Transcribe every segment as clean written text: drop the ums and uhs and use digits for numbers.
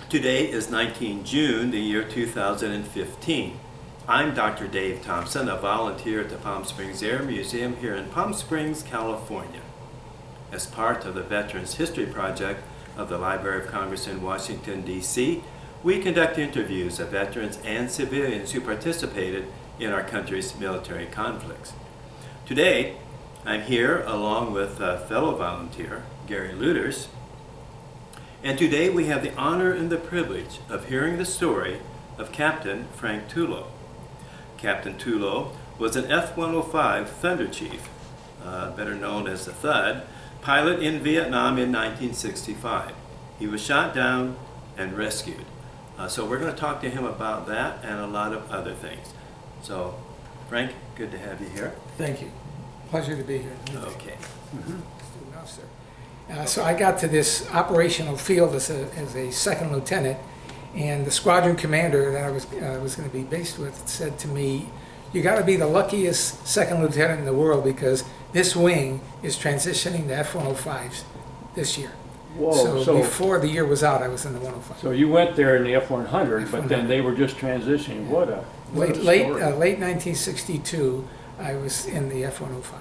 Today is 19 June, the year 2015. I'm Dr. Dave Thompson, a volunteer at the Palm Springs Air Museum here in Palm Springs, California. As part of the Veterans History Project of the Library of Congress in Washington, D.C., we conduct interviews of veterans and civilians who participated in our country's military conflicts. Today, I'm here along with a fellow volunteer, Gary Luters, and today we have the honor and the privilege of hearing the story of Captain Frank Tullo. Captain Tullo was an F-105 Thunder Chief, better known as the Thud, pilot in Vietnam in 1965. He was shot down and rescued. So we're going to talk to him about that and a lot of other things. So, Frank, good to have you here. Thank you. Pleasure to be here. Okay. So I got to this operational field as a second lieutenant, and the squadron commander that I was going to be based with said to me, "You got to be the luckiest second lieutenant in the world because this wing is transitioning to F-105s this year." Whoa, So before the year was out, I was in the 105. So you went there in the F-100, but then they were just transitioning. What a Late story. late 1962, I was in the F-105.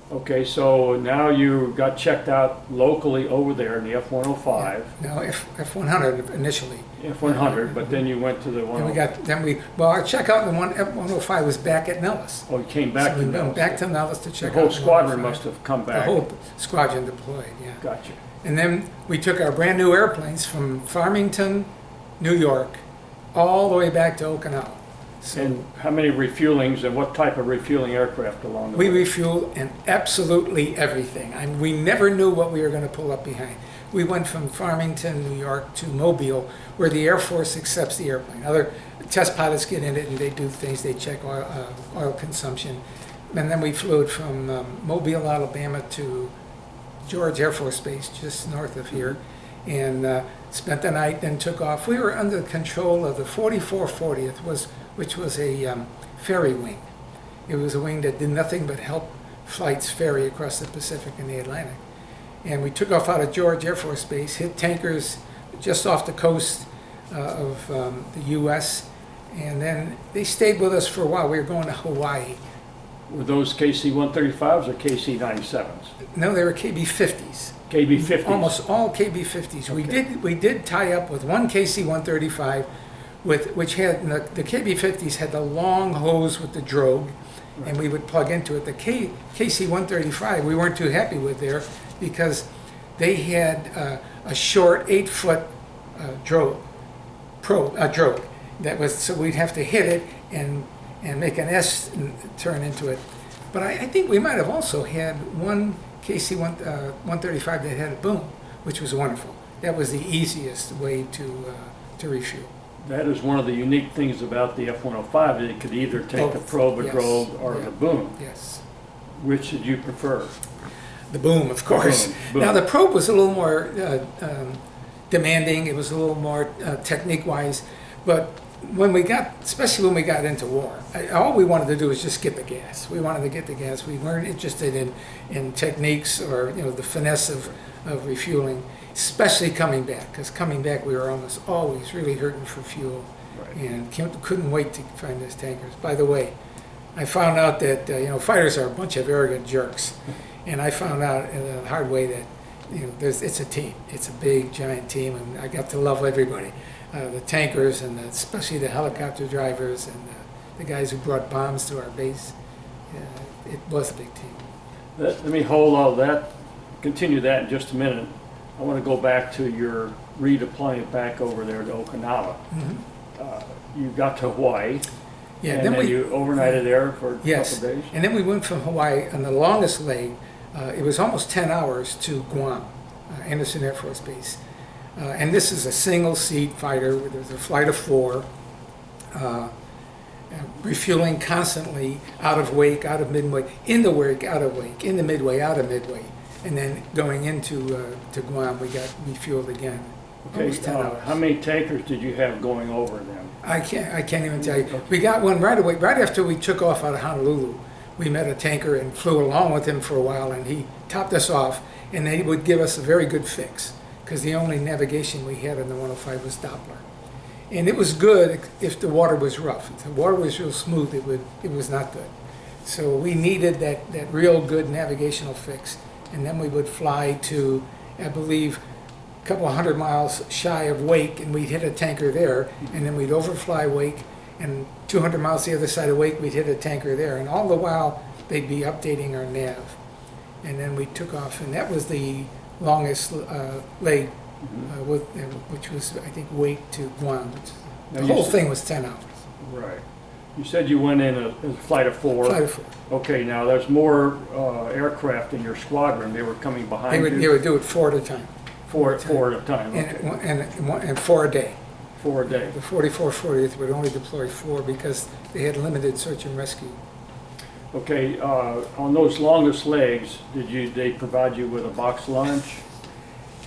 Okay, so now you got checked out locally over there in the F-105, No, F-100 initially. F-100, but then you went to the And 105. our checkout in the F-105 was back at Nellis. Oh, you came back So to we went Nellis. back to Nellis to The check out whole the squadron 105. must have come The back. whole squadron deployed, yeah. Gotcha. And then we took our brand new airplanes from Farmington, New York, all the way back to Okinawa. So And how many refuelings and what type of refueling aircraft along the we way? refueled and absolutely everything. We never knew what we were going to pull up behind. We went from Farmington, New York to Mobile, where the Air Force accepts the airplane. Other test pilots get in it and they do things, they check oil consumption. And then we flew it from Mobile, Alabama to George Air Force Base, just north of here, and spent the night, then took off. We were under the control of the 4440th, which was a ferry wing. It was a wing that did nothing but help flights ferry across the Pacific and the Atlantic. And we took off out of George Air Force Base, hit tankers just off the coast of the U.S., and then they stayed with us for a while. We were going to Hawaii. Were those KC-135s or KC-97s? No, they were KB-50s. KB-50s? Almost all KB-50s. Okay. We did tie up with one KC-135, which had the KB-50s had the long hose with the drogue, and we would plug into it. The KC-135 we weren't too happy with there because they had a short 8-foot drogue. That was so we'd have to hit it and make an S turn into it. But I think we might have also had one KC-135 that had a boom, which was wonderful. That was the easiest way to refuel. That is one of the unique things about the F-105, that it could either take the Both, probe, a yes. drogue, or Yeah. the boom. Yes. Which did you prefer? The boom, of course. Boom. Now the probe was a little more demanding. It was a little more technique-wise, but especially when we got into war, all we wanted to do was just get the gas. We wanted to get the gas. We weren't interested in techniques or the finesse of refueling, especially coming back. Because coming back, we were almost always really hurting for fuel, Right. and couldn't wait to find those tankers. By the way, I found out that fighters are a bunch of arrogant jerks, and I found out the hard way that it's a team. It's a big giant team, and I got to love everybody. The tankers and especially the helicopter drivers and the guys who brought bombs to our base. It was a big team. Let me hold all that, continue that in just a minute. I want to go back to your redeployment back over there to Okinawa. You got to Hawaii, Yeah, and then you overnighted there for a yes, couple of days? and then we went from Hawaii on the longest leg. It was almost 10 hours to Guam, Anderson Air Force Base. And this is a single-seat fighter. There's a flight of 4, refueling constantly, out of wake, out of midway, in the wake, out of wake, in the midway, out of midway. And then going into to Guam, we got refueled again. Okay, Almost 10 hours. how many tankers did you have going over then? I can't even tell you. We got one right away, right after we took off out of Honolulu. We met a tanker and flew along with him for a while, and he topped us off, and they would give us a very good fix. because the only navigation we had on the 105 was Doppler. And it was good if the water was rough. If the water was real smooth, it was not good. So we needed that real good navigational fix. And then we would fly to, I believe, a couple of 100 miles shy of Wake, and we'd hit a tanker there. And then we'd overfly Wake, and 200 miles the other side of Wake, we'd hit a tanker there. And all the while, they'd be updating our nav. And then we took off, and that was the longest leg, which was, I think, Wake to Guam. Now The you whole s- thing was 10 hours. Right. You said you went in a flight of 4. Flight of 4. Okay, now there's more aircraft in your squadron. They were coming They behind would, you. they would do it 4 at a time, Four at a time. and, Okay. and 4 a day. 4 a day. The 44th, 40th would only deploy 4 because they had limited search and rescue. Okay, on those longest legs, they provide you with a box lunch?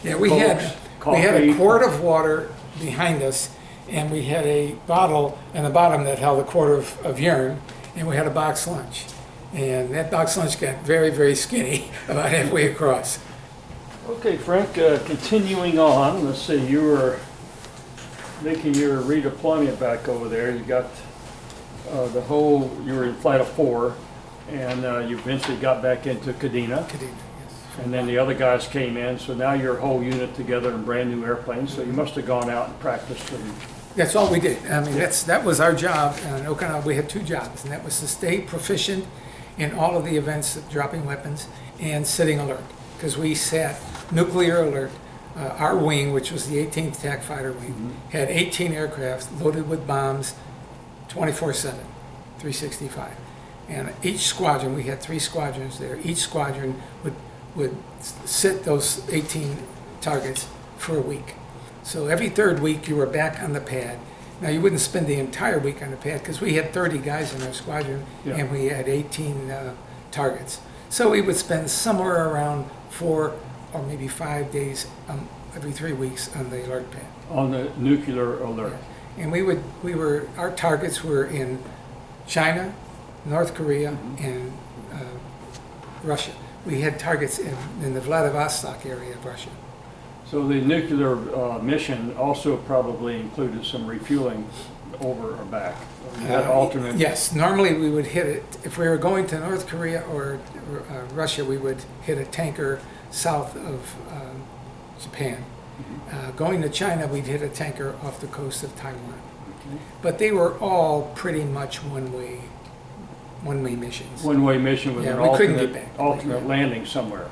Yeah, we Cokes, had a coffee. quart of water behind us, and we had a bottle in the bottom that held a quart of urine, and we had a box lunch. And that box lunch got very, very skinny about halfway across. Okay, Frank, continuing on, let's see, you were making your redeployment back over there. You got you were in flight of 4, and you eventually got back into Kadena. Kadena, yes. And then the other guys came in, so now your whole unit together in brand new airplanes, so you must have gone out and practiced and That's all we did. I mean, that was our job. In Okinawa, we had 2 jobs, and that was to stay proficient in all of the events of dropping weapons and sitting alert, because we sat nuclear alert. Our wing, which was the 18th Attack Fighter Wing, had 18 aircraft loaded with bombs 24/7, 365. And each squadron, we had 3 squadrons there, each squadron would sit those 18 targets for a week. So every 3rd week you were back on the pad. Now you wouldn't spend the entire week on the pad because we had 30 guys in our squadron, Yeah. and we had 18 targets. So we would spend somewhere around 4 or maybe 5 days every 3 weeks on the alert pad. on the nuclear alert. And our targets were in China, North Korea, and Russia. We had targets in the Vladivostok area of Russia. So the nuclear mission also probably included some refueling over or back. You had alternate. Yes, normally we would hit it, if we were going to North Korea or Russia, we would hit a tanker south of Japan. Going to China, we'd hit a tanker off the coast of Taiwan. But they were all pretty much one-way missions. One-way mission with Yeah, an we couldn't get back. alternate Yeah. landing somewhere.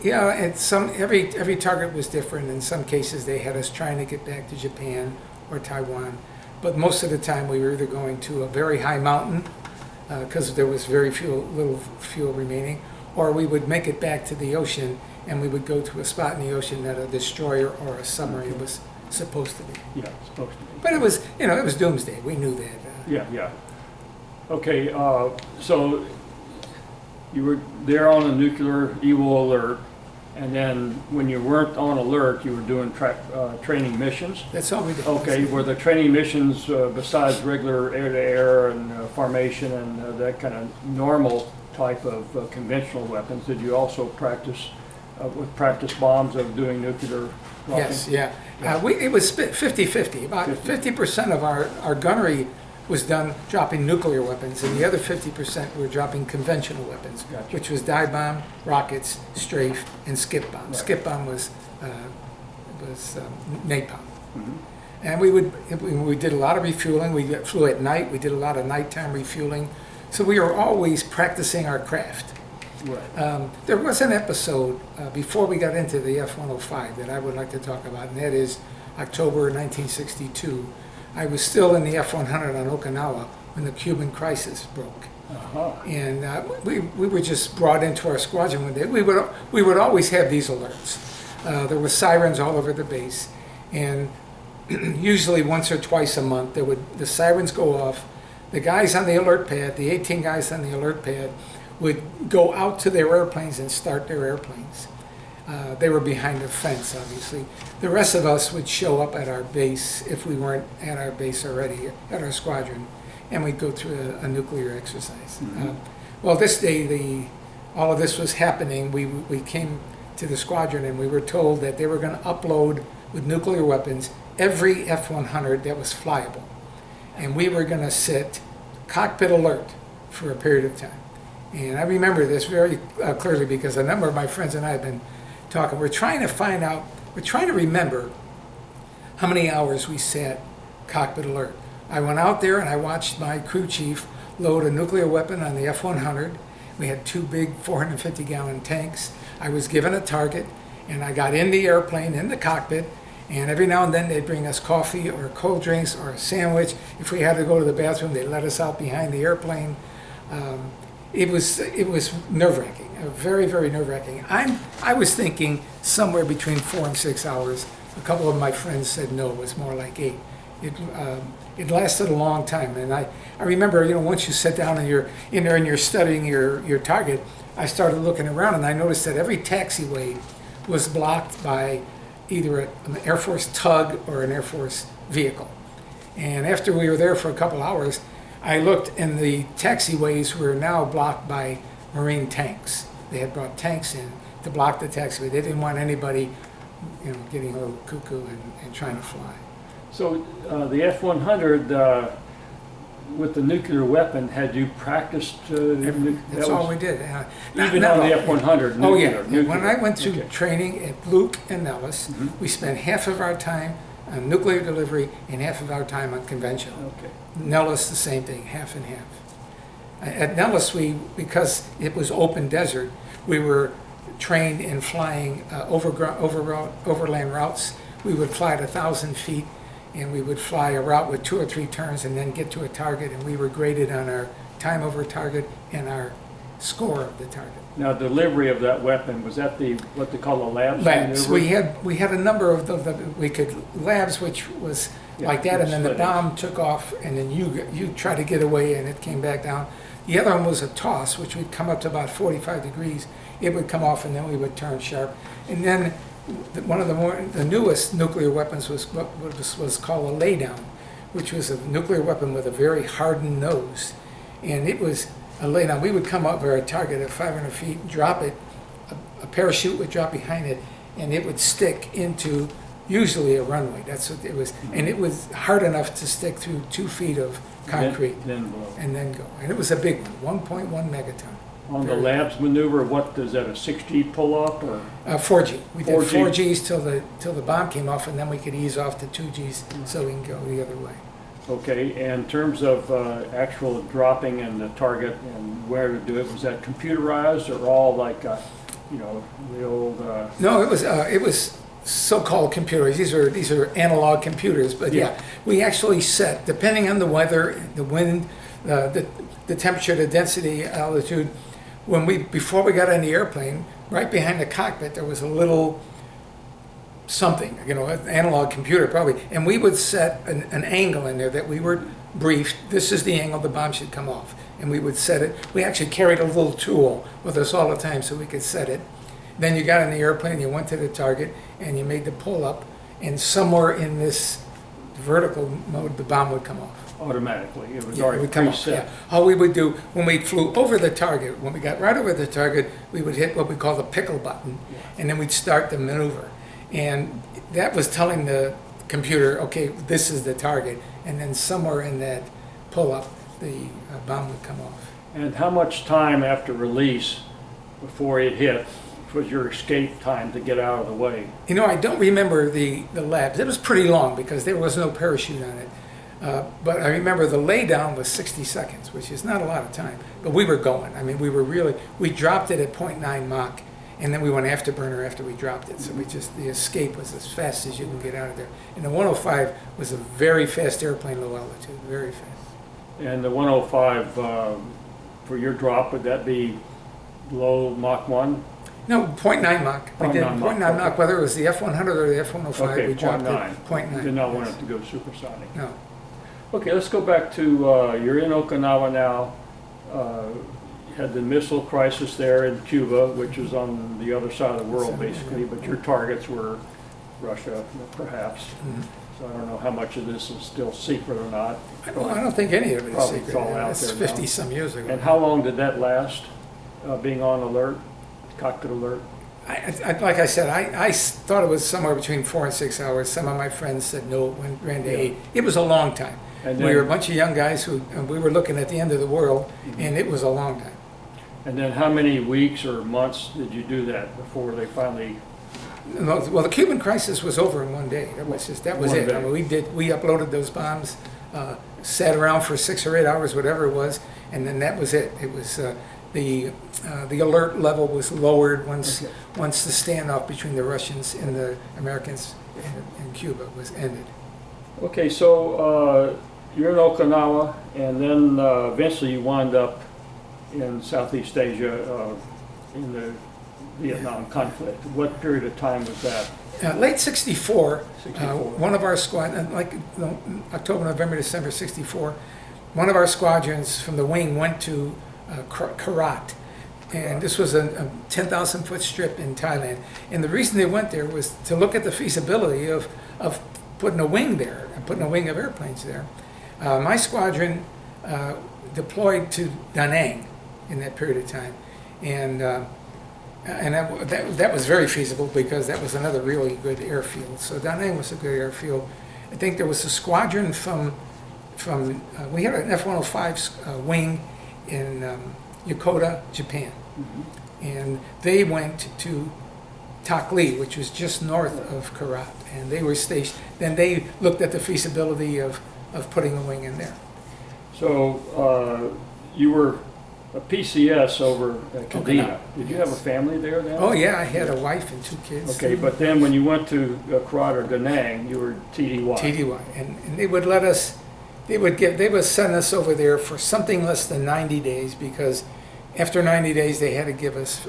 Yeah, and every target was different. In some cases, they had us trying to get back to Japan or Taiwan, but most of the time we were either going to a very high mountain because there was little fuel remaining, or we would make it back to the ocean, and we would go to a spot in the ocean that a destroyer or a submarine was supposed to be. Yeah, it's supposed to be. But it was doomsday. We knew that. Yeah. Okay, so you were there on a nuclear EWO alert, and then when you weren't on alert, you were doing training missions. That's all we did. Okay, were the training missions, besides regular air-to-air and formation and that kind of normal type of conventional weapons, did you also practice with practice bombs of doing nuclear dropping? Yes, yeah. It was 50-50. About 50% of our gunnery was done dropping nuclear weapons, and the other 50% were dropping conventional weapons, Gotcha. which was dive bomb, rockets, strafe, and skip bomb. Right. Skip bomb was napalm. Mhm. And we did a lot of refueling. We flew at night. We did a lot of nighttime refueling. So we were always practicing our craft. Right. There was an episode before we got into the F-105 that I would like to talk about, and that is October 1962. I was still in the F-100 on Okinawa when the Cuban crisis broke. Uh-huh. And we were just brought into our squadron one day. We would always have these alerts. There were sirens all over the base, and usually once or twice a month the sirens go off. The guys on the alert pad, the 18 guys on the alert pad, would go out to their airplanes and start their airplanes. They were behind a fence, obviously. The rest of us would show up at our base if we weren't at our base already, at our squadron, and we'd go through a nuclear exercise. Mhm. Well, this day, all of this was happening. We came to the squadron, and we were told that they were going to upload with nuclear weapons every F-100 that was flyable. And we were going to sit cockpit alert for a period of time. And I remember this very clearly because a number of my friends and I have been talking. We're trying to remember how many hours we sat cockpit alert. I went out there and I watched my crew chief load a nuclear weapon on the F-100. We had two big 450-gallon tanks. I was given a target, and I got in the airplane, in the cockpit, and every now and then they'd bring us coffee or cold drinks or a sandwich. If we had to go to the bathroom, they'd let us out behind the airplane. It was nerve-wracking, very, very nerve-wracking. I was thinking somewhere between 4 and 6 hours. A couple of my friends said no, it was more like 8. It lasted a long time, and I remember, once you sit down and you're in there and you're studying your target, I started looking around and I noticed that every taxiway was blocked by either an Air Force tug or an Air Force vehicle. And after we were there for a couple hours, I looked and the taxiways were now blocked by Marine tanks. They had brought tanks in to block the taxiway. They didn't want anybody, getting a little cuckoo and trying to fly. So the F-100 with the nuclear weapon, had you practiced? That's all we did. Even on the F-100? Oh yeah. When I went to training at Luke and Nellis, we spent half of our time on nuclear delivery and half of our time on conventional. Okay. Nellis, the same thing, half and half. At Nellis, because it was open desert, we were trained in flying overland routes. We would fly at 1,000 feet, and we would fly a route with 2 or 3 turns and then get to a target, and we were graded on our time over target and our score of the target. Now, delivery of that weapon, was that what they call the labs? Labs. We had a number of labs, which was like that, and then the bomb took off, and then you tried to get away, and it came back down. The other one was a toss, which would come up to about 45 degrees. It would come off, and then we would turn sharp. And then one of the newest nuclear weapons was what was called a laydown, which was a nuclear weapon with a very hardened nose. And it was a laydown. We would come up over a target at 500 feet, drop it, a parachute would drop behind it, and it would stick into usually a runway. That's what it was. And it was hard enough to stick through 2 feet of concrete and then go. And it was a big one, 1.1 megaton. On the labs maneuver, what is that, a 6G pull-up or? 4G. We did 4G. 4Gs till the bomb came off, and then we could ease off to 2Gs so we can go the other way. Okay, and in terms of actual dropping and the target and where to do it, was that computerized or all like, the old? No, it was so-called computers. These are analog computers, but yeah, we actually set, depending on the weather, the wind, the temperature, the density, altitude. Before we got on the airplane, right behind the cockpit, there was a little something, an analog computer probably, and we would set an angle in there that we were briefed. This is the angle the bomb should come off, and we would set it. We actually carried a little tool with us all the time so we could set it. Then you got on the airplane, you went to the target, and you made the pull up, and somewhere in this vertical mode, the bomb would come off. Automatically, it was It already would come off, preset. yeah. All we would do when we flew over the target, when we got right over the target, we would hit what we call the pickle button, and then we'd start the maneuver. And that was telling the computer, okay, this is the target, and then somewhere in that pull-up, the bomb would come off. And how much time after release before it hit was your escape time to get out of the way? I don't remember the labs. It was pretty long because there was no parachute on it. But I remember the laydown was 60 seconds, which is not a lot of time. But we were going. I mean, we dropped it at 0.9 Mach, and then we went afterburner after we dropped it. So the escape was as fast as you can get out of there. And the 105 was a very fast airplane, low altitude, very fast. And the 105, for your drop, would that be below Mach 1? No, 0.9 Mach. We did 0.9 Mach, whether it was the F-100 or the F-105, Okay, we dropped 0.9. it 0.9. You did not want it to go supersonic. No. Okay, let's go back to, you're in Okinawa now. You had the missile crisis there in Cuba, which is on the other side of the world, basically, but your targets were Russia, perhaps. Mm-hmm. So I don't know how much of this is still secret or not. I don't think any of it is Probably secret. it's all out It's there now. 50 some years ago. And how long did that last, being on alert, cockpit alert? Like I said, I thought it was somewhere between 4 and 6 hours. Some of my friends said no, it ran to 8. It was a long time. And We then- were a bunch of young guys who, and we were looking at the end of the world, and it was a long time. And then how many weeks or months did you do that before they finally, No, well, the Cuban crisis was over in one day. That was One it. day. I mean, we uploaded those bombs, sat around for 6 or 8 hours, whatever it was, and then that was it. It was the alert level was lowered once Okay. once the standoff between the Russians and the Americans in Cuba was ended. okay, so you're in Okinawa, and then eventually you wind up in Southeast Asia in the Vietnam conflict. What period of time was that? Late 64, 64. one of our squad, October, November, December 64, one of our squadrons from the wing went to Karat. And this was a 10,000 foot strip in Thailand. And the reason they went there was to look at the feasibility of putting a wing there, and putting a wing of airplanes there. My squadron deployed to Da Nang in that period of time. And that was very feasible because that was another really good airfield. So Da Nang was a good airfield. I think there was a squadron from we had an F-105 wing in Yokota, Japan. And they went to Takli, which was just north of Karat. And they were stationed. Then they looked at the feasibility of putting a wing in there. So you were a PCS over at Kadena. Did you have a family there then? Oh yeah, I had a wife and 2 kids. Okay, but then when you went to Karat or Da Nang, you were TDY. TDY, and they would let us, they would send us over there for something less than 90 days because after 90 days they had to give us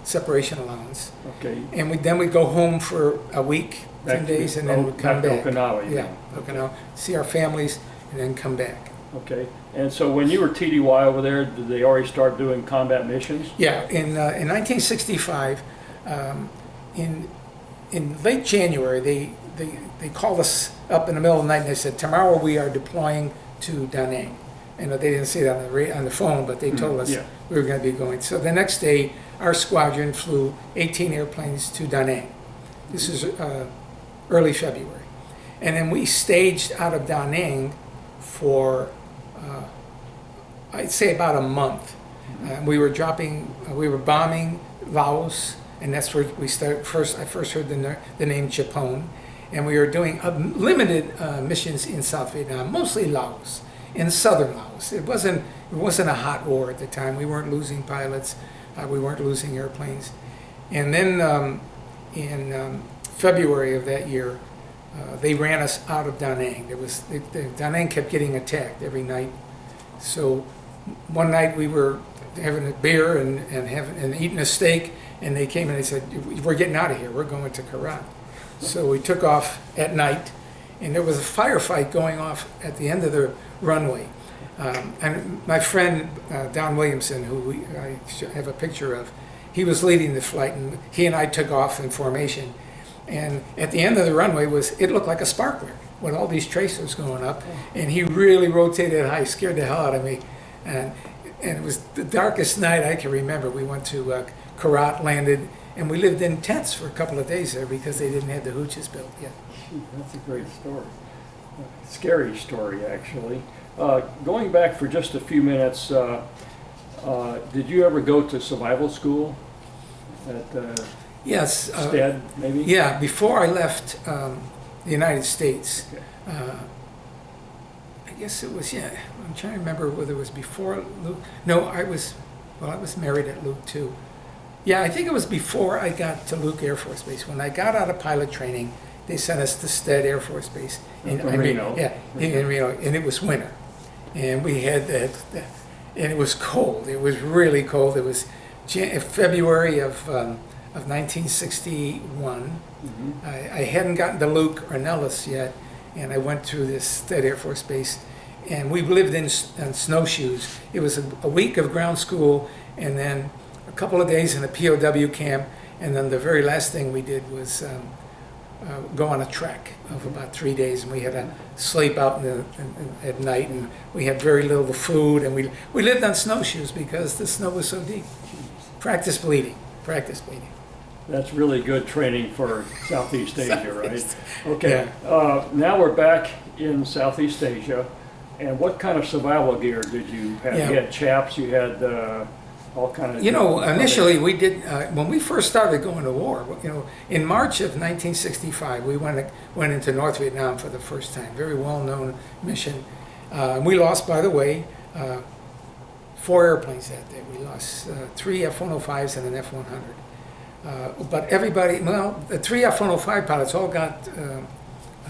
separation allowance, Okay. and then we'd go home for a week, 10 days, and then we'd come back. to Okinawa, you Yeah, mean. Okinawa, see our families, and then come back. Okay, and so when you were TDY over there, did they already start doing combat missions? Yeah, in 1965, in late January, they called us up in the middle of the night and they said, tomorrow we are deploying to Da Nang. And they didn't say that on the phone, but they told us yeah. we were going to be going. So the next day, our squadron flew 18 airplanes to Da Nang. This is early February. And then we staged out of Da Nang for, I'd say about a month. We were bombing Laos, and that's where we started. I first heard the name Japon, and we were doing limited missions in South Vietnam, mostly Laos, in southern Laos. It wasn't a hot war at the time. We weren't losing pilots, we weren't losing airplanes, and then in February of that year, they ran us out of Da Nang. Da Nang kept getting attacked every night. So one night we were having a beer and eating a steak, and they came and they said, "We're getting out of here. We're going to Karat." So we took off at night, and there was a firefight going off at the end of the runway. And my friend Don Williamson, who I have a picture of, he was leading the flight, and he and I took off in formation. And at the end of the runway it looked like a sparkler with all these tracers going up, and he really rotated high, scared the hell out of me. And it was the darkest night I can remember. We went to Karat, landed, and we lived in tents for a couple of days there because they didn't have the hooches built yet. That's a great story. Scary story, actually. Going back for just a few minutes, did you ever go to survival school at Yes. Stead, maybe? Yeah, before I left the United States, Okay. I guess it was, yeah, I'm trying to remember whether it was before Luke. No, I was married at Luke too. Yeah, I think it was before I got to Luke Air Force Base. When I got out of pilot training, they sent us to Stead Air Force Base. From Reno. Yeah, in Reno, and it was winter. And we had that, and it was cold. It was really cold. It was February of 1961. Mhm. I hadn't gotten to Luke or Nellis yet, and I went through this Stead Air Force Base, and we lived on snowshoes. It was a week of ground school, and then a couple of days in a POW camp, and then the very last thing we did was go on a trek of about 3 days, and we had to sleep out at night, and we had very little food, and we lived on snowshoes because the snow was so deep. Practice bleeding. That's really good training for Southeast Asia, right? Southeast. Okay, now we're back in Southeast Asia, and what kind of survival gear did you have? Yeah. You had chaps, you had all kind of... You know, initially we did, when we first started going to war, you know, in March of 1965, we went into North Vietnam for the first time. Very well-known mission. We lost, by the way, 4 airplanes that day. We lost 3 F-105s and an F-100. But everybody, well, the 3 F-105 pilots all got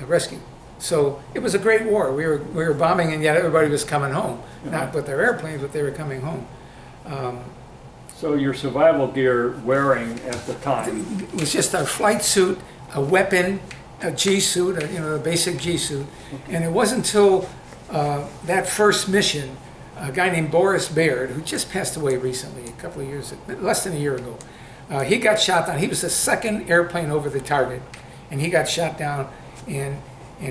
rescued. So it was a great war. We were bombing, and yet everybody was coming home. Not with their airplanes, but they were coming home. So your survival gear wearing at the time? It was just a flight suit, a weapon, a G-suit, you know, the basic G-suit. And it wasn't until that first mission, a guy named Boris Baird, who just passed away recently, a couple of years, less than a year ago. He got shot down. He was the second airplane over the target, and he got shot down. And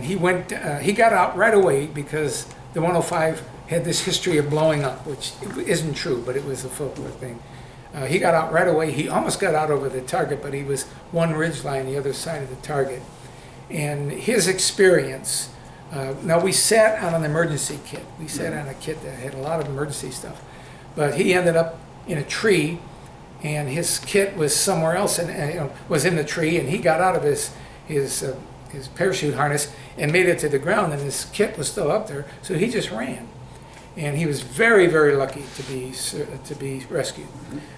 he went. He got out right away because the 105 had this history of blowing up, which isn't true, but it was a folklore thing. He got out right away. He almost got out over the target, but he was one ridge line the other side of the target. And his experience. Now we sat on an emergency kit. We sat on a kit that had a lot of emergency stuff, but he ended up in a tree, and his kit was somewhere else, and you know, was in the tree. And he got out of his parachute harness and made it to the ground, and his kit was still up there. So he just ran, and he was very, very lucky to be rescued.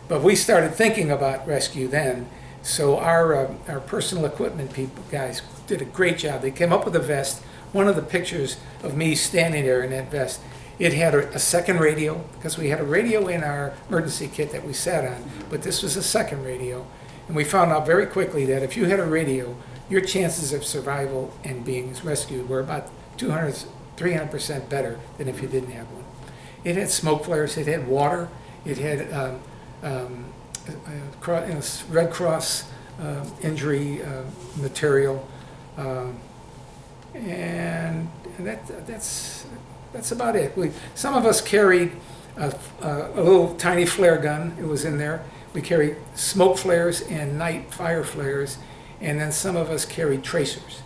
But we started thinking about rescue then. So our personal equipment guys did a great job. They came up with a vest. One of the pictures of me standing there in that vest, it had a second radio, because we had a radio in our emergency kit that we sat on, but this was a second radio. And we found out very quickly that if you had a radio, your chances of survival and being rescued were about 300% better than if you didn't have one. It had smoke flares, it had water, it had Red Cross injury material, and that's about it. Some of us carried a little tiny flare gun. It was in there. We carried smoke flares and night fire flares, and then some of us carried tracers.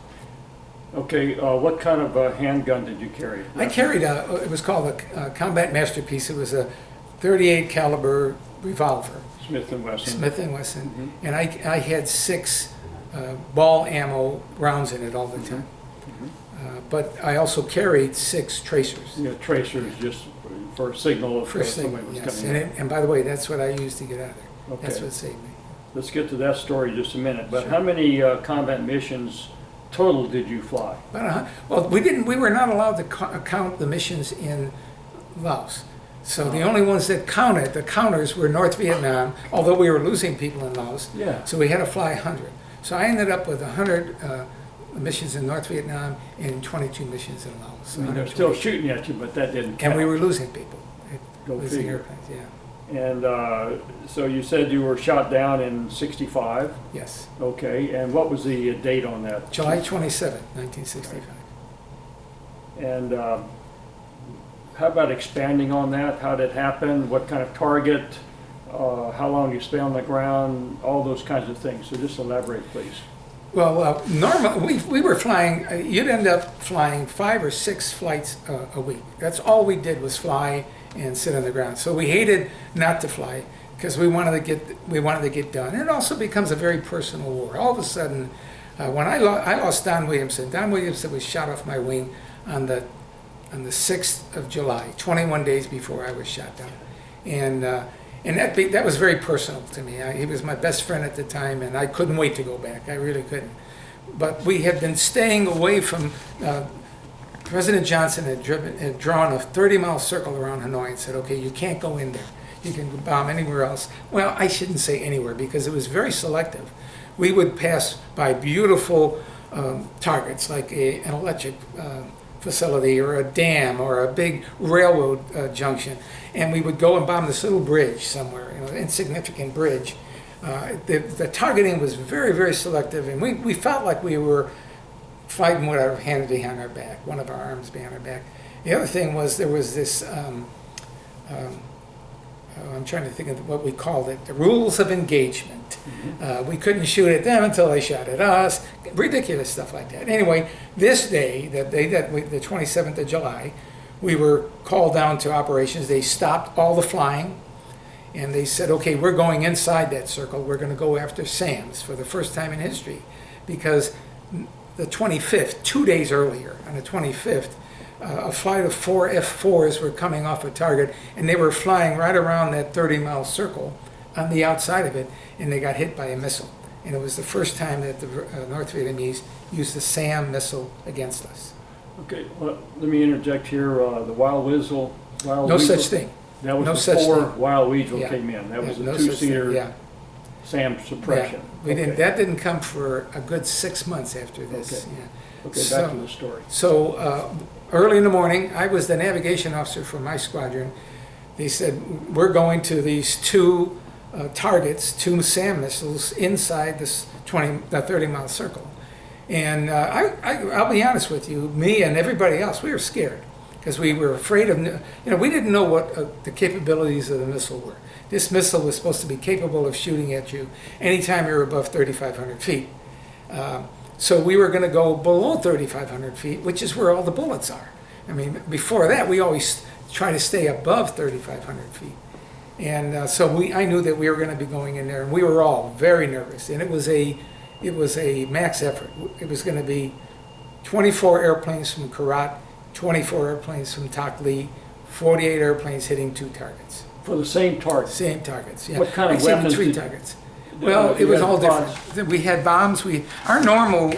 Okay, what kind of a handgun did you carry? I carried it was called a Combat Masterpiece. It was a .38 caliber revolver. Smith & Wesson. Smith & Wesson. And I had 6 ball ammo rounds in it all the time. But I also carried 6 tracers. Yeah, tracers just for a signal if First thing, somebody was yes. coming in. And by the way, that's what I used to get out of there. Okay. That's what saved me. Let's get to that story in just a minute. But Sure. how many combat missions total did you fly? Well, we were not allowed to count the missions in Laos. So the only ones that counted, the counters, were North Vietnam, although we were losing people in Laos. Yeah. So we had to fly 100. So I ended up with 100 missions in North Vietnam and 22 missions in Laos. So I mean, they're 120. still shooting at you, but that didn't count. And we were losing people. Go Losing figure. airplanes, yeah. And so you said you were shot down in 65. Yes. Okay, and what was the date on that? July 27, 1965. And how about expanding on that? How did it happen? What kind of target? How long you stay on the ground? All those kinds of things. So just elaborate, please. Well, normally we were flying, you'd end up flying 5 or 6 flights a week. That's all we did was fly and sit on the ground. So we hated not to fly because we wanted to get done. And it also becomes a very personal war. All of a sudden, when I lost Don Williamson was shot off my wing on the 6th of July, 21 days before I was shot down. And that was very personal to me. He was my best friend at the time, and I couldn't wait to go back. I really couldn't. But we had been staying away from. President Johnson had drawn a 30-mile circle around Hanoi and said, "Okay, you can't go in there. You can bomb anywhere else." Well, I shouldn't say anywhere because it was very selective. We would pass by beautiful targets like an electric facility or a dam or a big railroad junction, and we would go and bomb this little bridge somewhere, insignificant bridge. The targeting was very, very selective, and we felt like we were fighting with our hand behind our back, one of our arms behind our back. The other thing was there was this I'm trying to think of what we called it, the rules of engagement. We couldn't shoot at them until they shot at us, ridiculous stuff like that. Anyway, this day, the 27th of July, we were called down to operations. They stopped all the flying, and they said, okay, we're going inside that circle. We're going to go after SAMs for the first time in history, because the 25th, 2 days earlier, on the 25th, a flight of 4 F-4s were coming off a target, and they were flying right around that 30-mile circle on the outside of it, and they got hit by a missile. And it was the first time that the North Vietnamese used the SAM missile against us. Okay, well, let me interject here. The Wild Weasel. No such thing. That was No such before thing. Wild Weasel Yeah. came in. That was Yeah, a no such thing. two-seater Yeah. SAM suppression. Yeah. Okay. That didn't come for a good 6 months after this. Okay. Yeah. Okay, back to the story. So early in the morning, I was the navigation officer for my squadron. They said, we're going to these two targets, two SAM missiles inside this 30-mile circle. And I'll be honest with you, me and everybody else, we were scared because we were afraid of, we didn't know what the capabilities of the missile were. This missile was supposed to be capable of shooting at you anytime you're above 3,500 feet. So we were going to go below 3,500 feet, which is where all the bullets are. I mean, before that, we always try to stay above 3,500 feet. And so I knew that we were going to be going in there, and we were all very nervous. And it was a max effort. It was going to be 24 airplanes from Karat, 24 airplanes from Tak Lee, 48 airplanes hitting 2 targets. For the same target? Same targets, yeah. What kind of Except weapons 3 did- targets. Well, it was all different. We had bombs. Our normal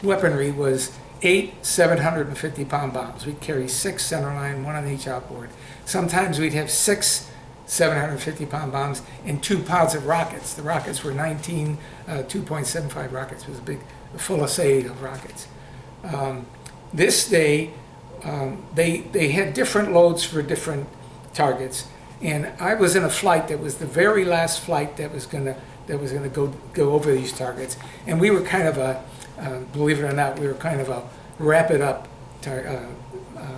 weaponry was 8 750-pound bombs. We'd carry 6 centerline, 1 on each outboard. Sometimes we'd have 6 750-pound bombs and 2 pods of rockets. The rockets were 19 2.75 rockets. It was a big full assay of rockets. This day, they had different loads for different targets. And I was in a flight that was the very last flight that was gonna go over these targets. And we were kind of believe it or not, we were kind of a rapid up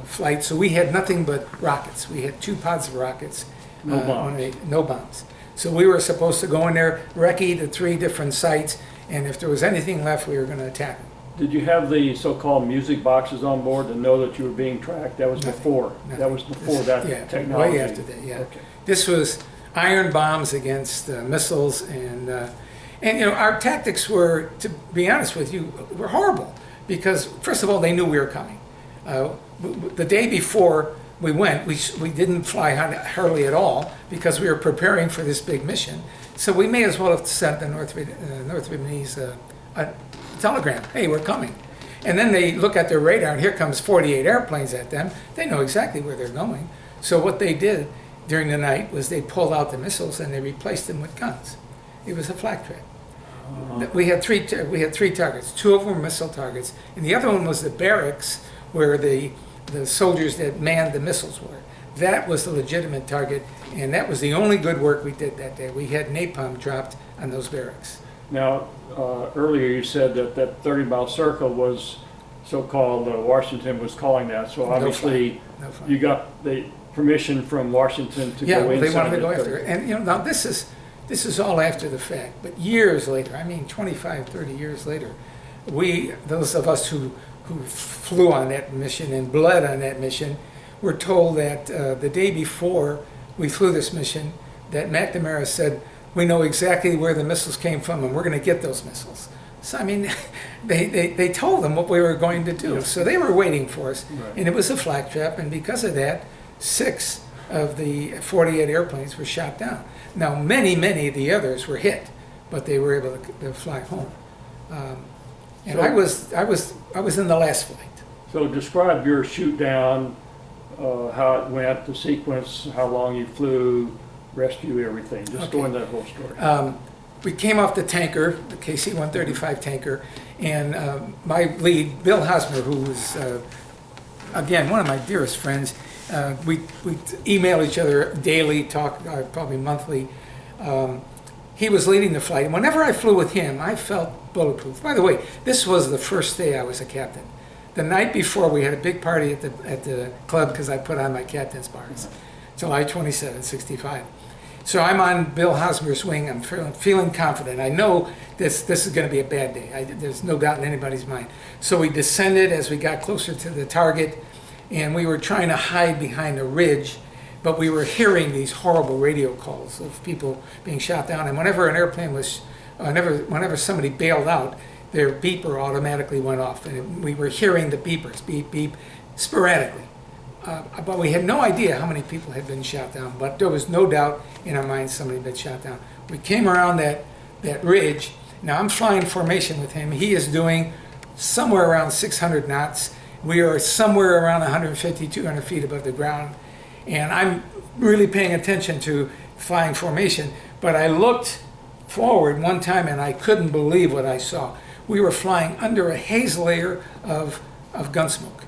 flight. So we had nothing but rockets. We had 2 pods of rockets. No bombs. No bombs. So we were supposed to go in there, recce to 3 different sites, and if there was anything left, we were going to attack them. Did you have the so-called music boxes on board to know that you were being tracked? That was Nothing. before. Nothing. That was before that Yeah, technology. way after that, yeah. Okay. This was iron bombs against missiles, and our tactics were, to be honest with you, were horrible because first of all they knew we were coming. The day before we went, we didn't fly hardly at all because we were preparing for this big mission. So we may as well have sent the North Vietnamese a telegram, hey, we're coming. And then they look at their radar and here comes 48 airplanes at them. They know exactly where they're going. So what they did during the night was they pulled out the missiles and they replaced them with guns. It was a flak trap. We had three targets. 2 of them were missile targets, and the other one was the barracks where the soldiers that manned the missiles were. That was the legitimate target, and that was the only good work we did that day. We had napalm dropped on those barracks. Now, earlier you said that 30-mile circle was so-called, Washington was calling that, so obviously No fun. you got the permission from Washington to Yeah, go well, inside. they wanted to go the after it. And now this is all after the fact, but years later, I mean 25, 30 years later, those of us who flew on that mission and bled on that mission, were told that the day before we flew this mission, that McNamara said, we know exactly where the missiles came from and we're going to get those missiles. So, I mean, they told them what we were going to do. Yeah. So they were waiting for us. Right. And it was a flak trap, and because of that, 6 of the 48 airplanes were shot down. Now, many of the others were hit, but they were able to fly home. And So- I was in the last flight. So describe your shoot down, how it went, the sequence, how long you flew, rescue, everything. Just go Okay. into that whole story. We came off the tanker, the KC-135 tanker, and my lead, Bill Hosmer, who was, again, one of my dearest friends, we email each other daily, talk probably monthly. He was leading the flight, and whenever I flew with him, I felt bulletproof. By the way, this was the first day I was a captain. The night before, we had a big party at the club because I put on my captain's bars. July 27, 65. So I'm on Bill Hosmer's wing. I'm feeling confident. I know this is going to be a bad day. There's no doubt in anybody's mind. So we descended as we got closer to the target, and we were trying to hide behind a ridge, but we were hearing these horrible radio calls of people being shot down. And whenever an airplane was, whenever somebody bailed out, their beeper automatically went off, and we were hearing the beepers, beep, beep, sporadically. But we had no idea how many people had been shot down, but there was no doubt in our minds somebody had been shot down. We came around that ridge. Now I'm flying formation with him. He is doing somewhere around 600 knots. We are somewhere around 150, 200 feet above the ground. And I'm really paying attention to flying formation. But I looked forward one time and I couldn't believe what I saw. We were flying under a haze layer of gunsmoke.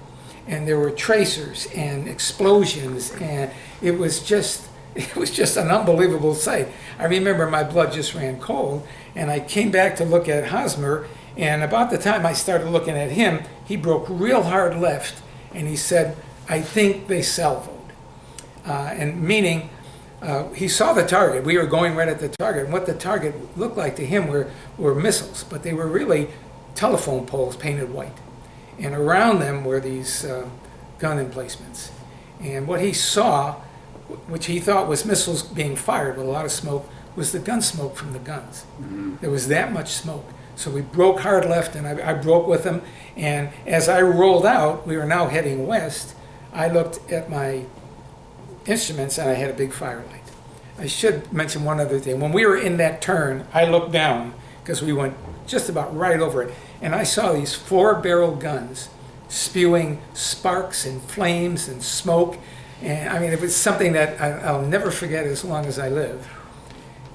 And there were tracers and explosions, and it was just an unbelievable sight. I remember my blood just ran cold, and I came back to look at Hosmer, and about the time I started looking at him, he broke real hard left, and he said, "I think they salvoed," and meaning he saw the target. We were going right at the target, and what the target looked like to him were missiles, but they were really telephone poles painted white. And around them were these gun emplacements. And what he saw, which he thought was missiles being fired with a lot of smoke, was the gun smoke from the guns. Mm-hmm. There was that much smoke. So we broke hard left, and I broke with him. And as I rolled out, we were now heading west, I looked at my instruments, and I had a big firelight. I should mention one other thing. When we were in that turn, I looked down, because we went just about right over it. And I saw these 4-barrel guns spewing sparks and flames and smoke. And I mean, it was something that I'll never forget as long as I live.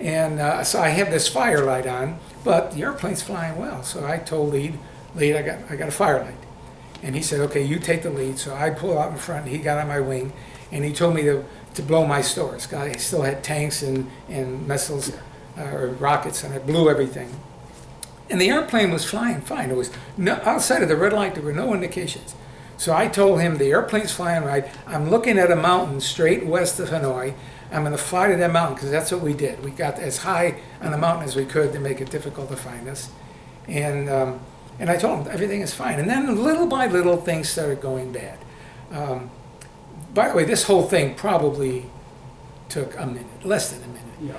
And so I have this firelight on, but the airplane's flying well. So I told lead, I got a firelight. And he said, "Okay, you take the lead." So I pull out in front, he got on my wing, and he told me to blow my stores. I still had tanks and missiles or rockets, and I blew everything. And the airplane was flying fine. It was outside of the red light, there were no indications. So I told him, the airplane's flying right. I'm looking at a mountain straight west of Hanoi. I'm going to fly to that mountain, because that's what we did. We got as high on the mountain as we could to make it difficult to find us. And I told him everything is fine. And then little by little, things started going bad. By the way, this whole thing probably took a minute, less than a minute. Yeah.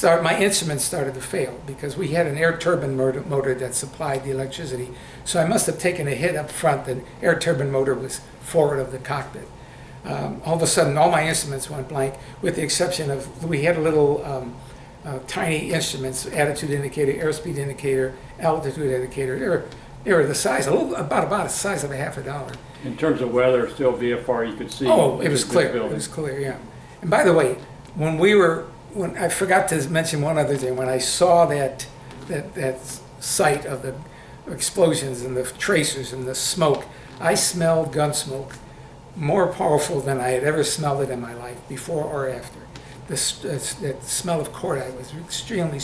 My instruments started to fail because we had an air turbine motor that supplied the electricity. So I must have taken a hit up front. The air turbine motor was forward of the cockpit. All of a sudden, all my instruments went blank, with the exception of, we had a little tiny instruments, attitude indicator, airspeed indicator, altitude indicator. They were the size, about the size of a $50. In terms of weather, still VFR, you could see. Oh, it was clear. It was clear, yeah. And by the way, when I forgot to mention one other thing. When I saw that sight of the explosions and the tracers and the smoke, I smelled gun smoke more powerful than I had ever smelled it in my life, before or after. The smell of cordite was extremely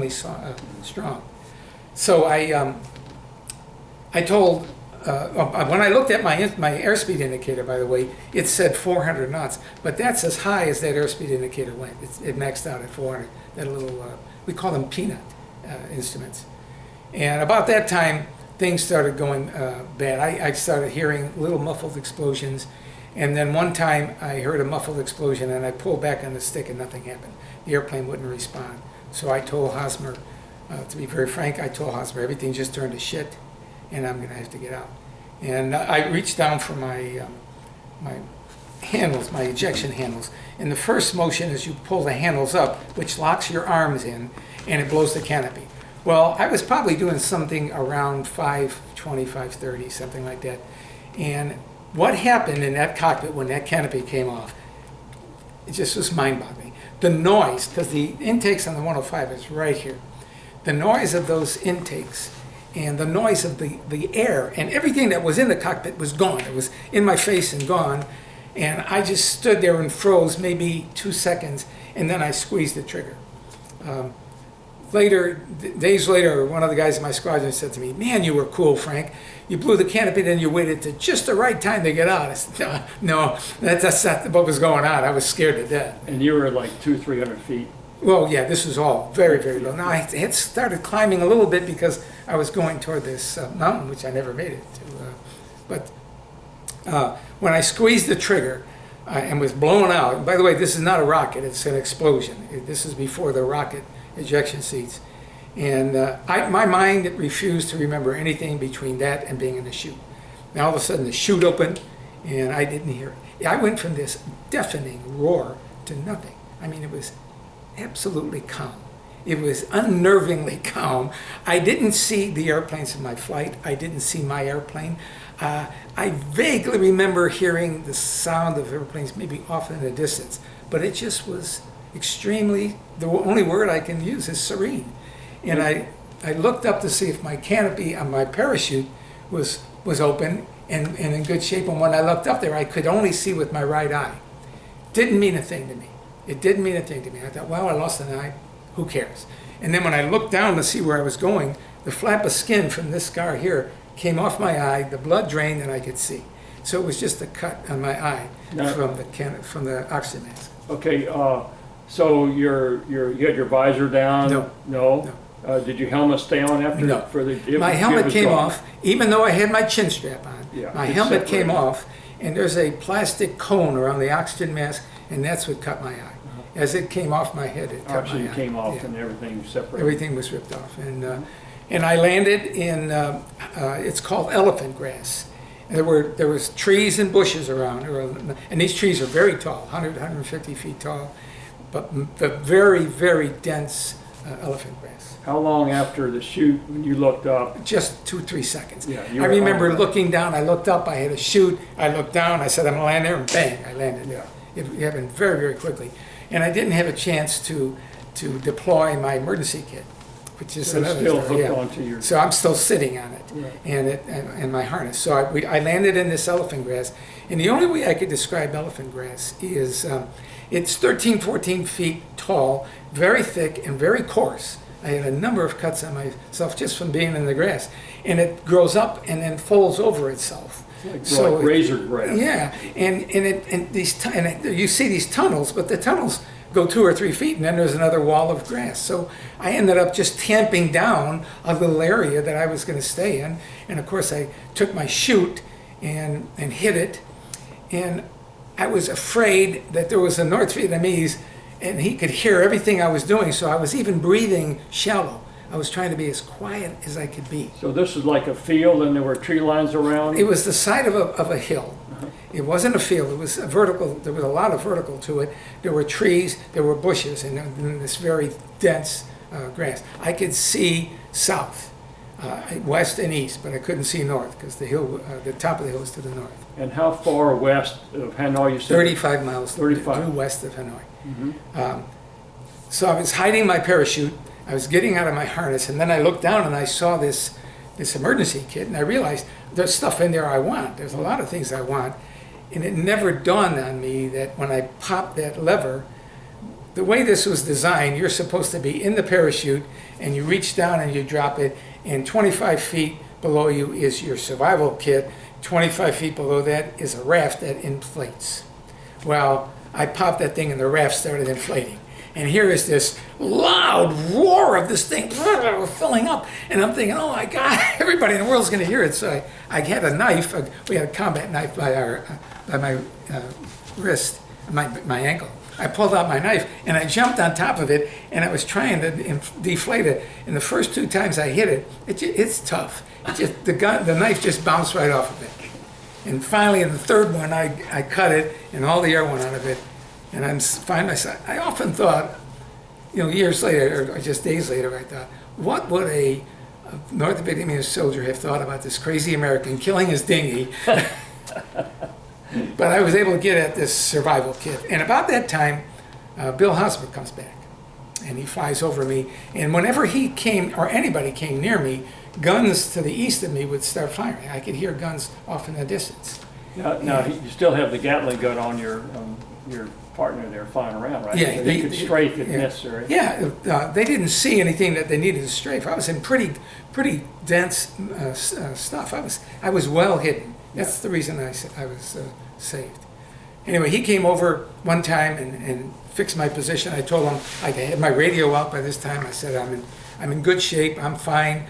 strong. So I told, when I looked at my airspeed indicator, by the way, it said 400 knots, but that's as high as that airspeed indicator went. It maxed out at 400. That little, we call them peanut instruments. And about that time, things started going bad. I started hearing little muffled explosions, and then one time I heard a muffled explosion, and I pulled back on the stick and nothing happened. The airplane wouldn't respond. So I told Hosmer, to be very frank, I told Hosmer everything just turned to shit, and I'm going to have to get out. And I reached down for my handles, my ejection handles. And the first motion is you pull the handles up, which locks your arms in, and it blows the canopy. Well, I was probably doing something around 5:20, 5:30, something like that. And what happened in that cockpit when that canopy came off, it just was mind-boggling. The noise, because the intakes on the 105 is right here. The noise of those intakes and the noise of the air and everything that was in the cockpit was gone. It was in my face and gone. And I just stood there and froze maybe 2 seconds, and then I squeezed the trigger. days later, one of the guys in my squadron said to me, "Man, you were cool, Frank. You blew the canopy, then you waited to just the right time to get out." I said, "No, that's not what was going on. I was scared to death." And you were like 200-300 feet. Well, yeah, this was all very, very low. Now, I had started climbing a little bit because I was going toward this mountain, which I never made it to. But when I squeezed the trigger and was blown out, and by the way, this is not a rocket, it's an explosion. This is before the rocket ejection seats. And my mind refused to remember anything between that and being in the chute. Now, all of a sudden, the chute opened, and I didn't hear it. I went from this deafening roar to nothing. I mean, it was absolutely calm. It was unnervingly calm. I didn't see the airplanes in my flight. I didn't see my airplane. I vaguely remember hearing the sound of airplanes maybe off in the distance, but it just was extremely, the only word I can use is serene. And I looked up to see if my canopy on my parachute was open and in good shape. And when I looked up there, I could only see with my right eye. Didn't mean a thing to me. It didn't mean a thing to me. I thought, well, I lost an eye. Who cares? And then when I looked down to see where I was going, the flap of skin from this scar here came off my eye, the blood drained, and I could see. So it was just a cut on my eye from the oxygen mask. Okay, so you had your visor down? No. No? Did your helmet stay on after? No. My helmet came off, even though I had my chin strap on. Yeah, My it's helmet came separated. off, and there's a plastic cone around the oxygen mask, and that's what cut my eye. As it came off my head, it cut my Oxygen eye. came off Yeah. and everything separated. Everything was ripped off, and I landed in it's called elephant grass. There was trees and bushes around, and these trees are very tall, 150 feet tall, but the very, very dense elephant grass. How long after the shoot, when you looked up? Just 2-3 seconds. Yeah, you I were remember on. looking down. I looked up. I had a chute. I looked down. I said, "I'm gonna land there," and bang, I landed there. It happened very, very quickly, and I didn't have a chance to deploy my emergency kit, which is So it's another still story. hooked Yeah. onto your. So I'm still sitting on it, Right. and my harness. So I landed in this elephant grass, and the only way I could describe elephant grass is it's 13, 14 feet tall, very thick and very coarse. I had a number of cuts on myself just from being in the grass, and it grows up and then folds over itself. Like razor grass. Yeah, and you see these tunnels, but the tunnels go 2 or 3 feet, and then there's another wall of grass. So I ended up just tamping down a little area that I was going to stay in, and of course I took my chute and hit it, and I was afraid that there was a North Vietnamese, and he could hear everything I was doing, so I was even breathing shallow. I was trying to be as quiet as I could be. So this is like a field and there were tree lines around? It was the side of a hill. It wasn't a field, it was a vertical, there was a lot of vertical to it. There were trees, there were bushes, and this very dense grass. I could see south, west and east, but I couldn't see north because the top of the hill was to the north. And how far west of Hanoi you said? 35 miles 35. due west of Hanoi. So I was hiding my parachute, I was getting out of my harness, and then I looked down and I saw this emergency kit, and I realized there's stuff in there I want. There's a lot of things I want. And it never dawned on me that when I popped that lever, the way this was designed, you're supposed to be in the parachute, and you reach down and you drop it, and 25 feet below you is your survival kit. 25 feet below that is a raft that inflates. Well, I popped that thing and the raft started inflating. And here is this loud roar of this thing filling up. And I'm thinking, oh my God, everybody in the world's going to hear it. So I had a knife. We had a combat knife by my wrist, my ankle. I pulled out my knife and I jumped on top of it and I was trying to deflate it. And the first 2 times I hit it, it's tough. The knife just bounced right off of it. And finally, in the third one, I cut it and all the air went out of it. And I often thought, years later, or just days later, I thought, what would a North Vietnamese soldier have thought about this crazy American killing his dinghy? But I was able to get at this survival kit. And about that time, Bill Hosmer comes back. And he flies over me. And whenever he came, or anybody came near me, guns to the east of me would start firing. I could hear guns off in the distance. Now you still have the Gatling gun on your your partner there flying around, right? Yeah, So he could strafe if yeah. necessary. Yeah, they didn't see anything that they needed to strafe. I was in pretty dense stuff. I was well hidden. That's the reason I was saved. Anyway, he came over one time and fixed my position. I told him I had my radio out by this time. I said I'm in good shape. I'm fine.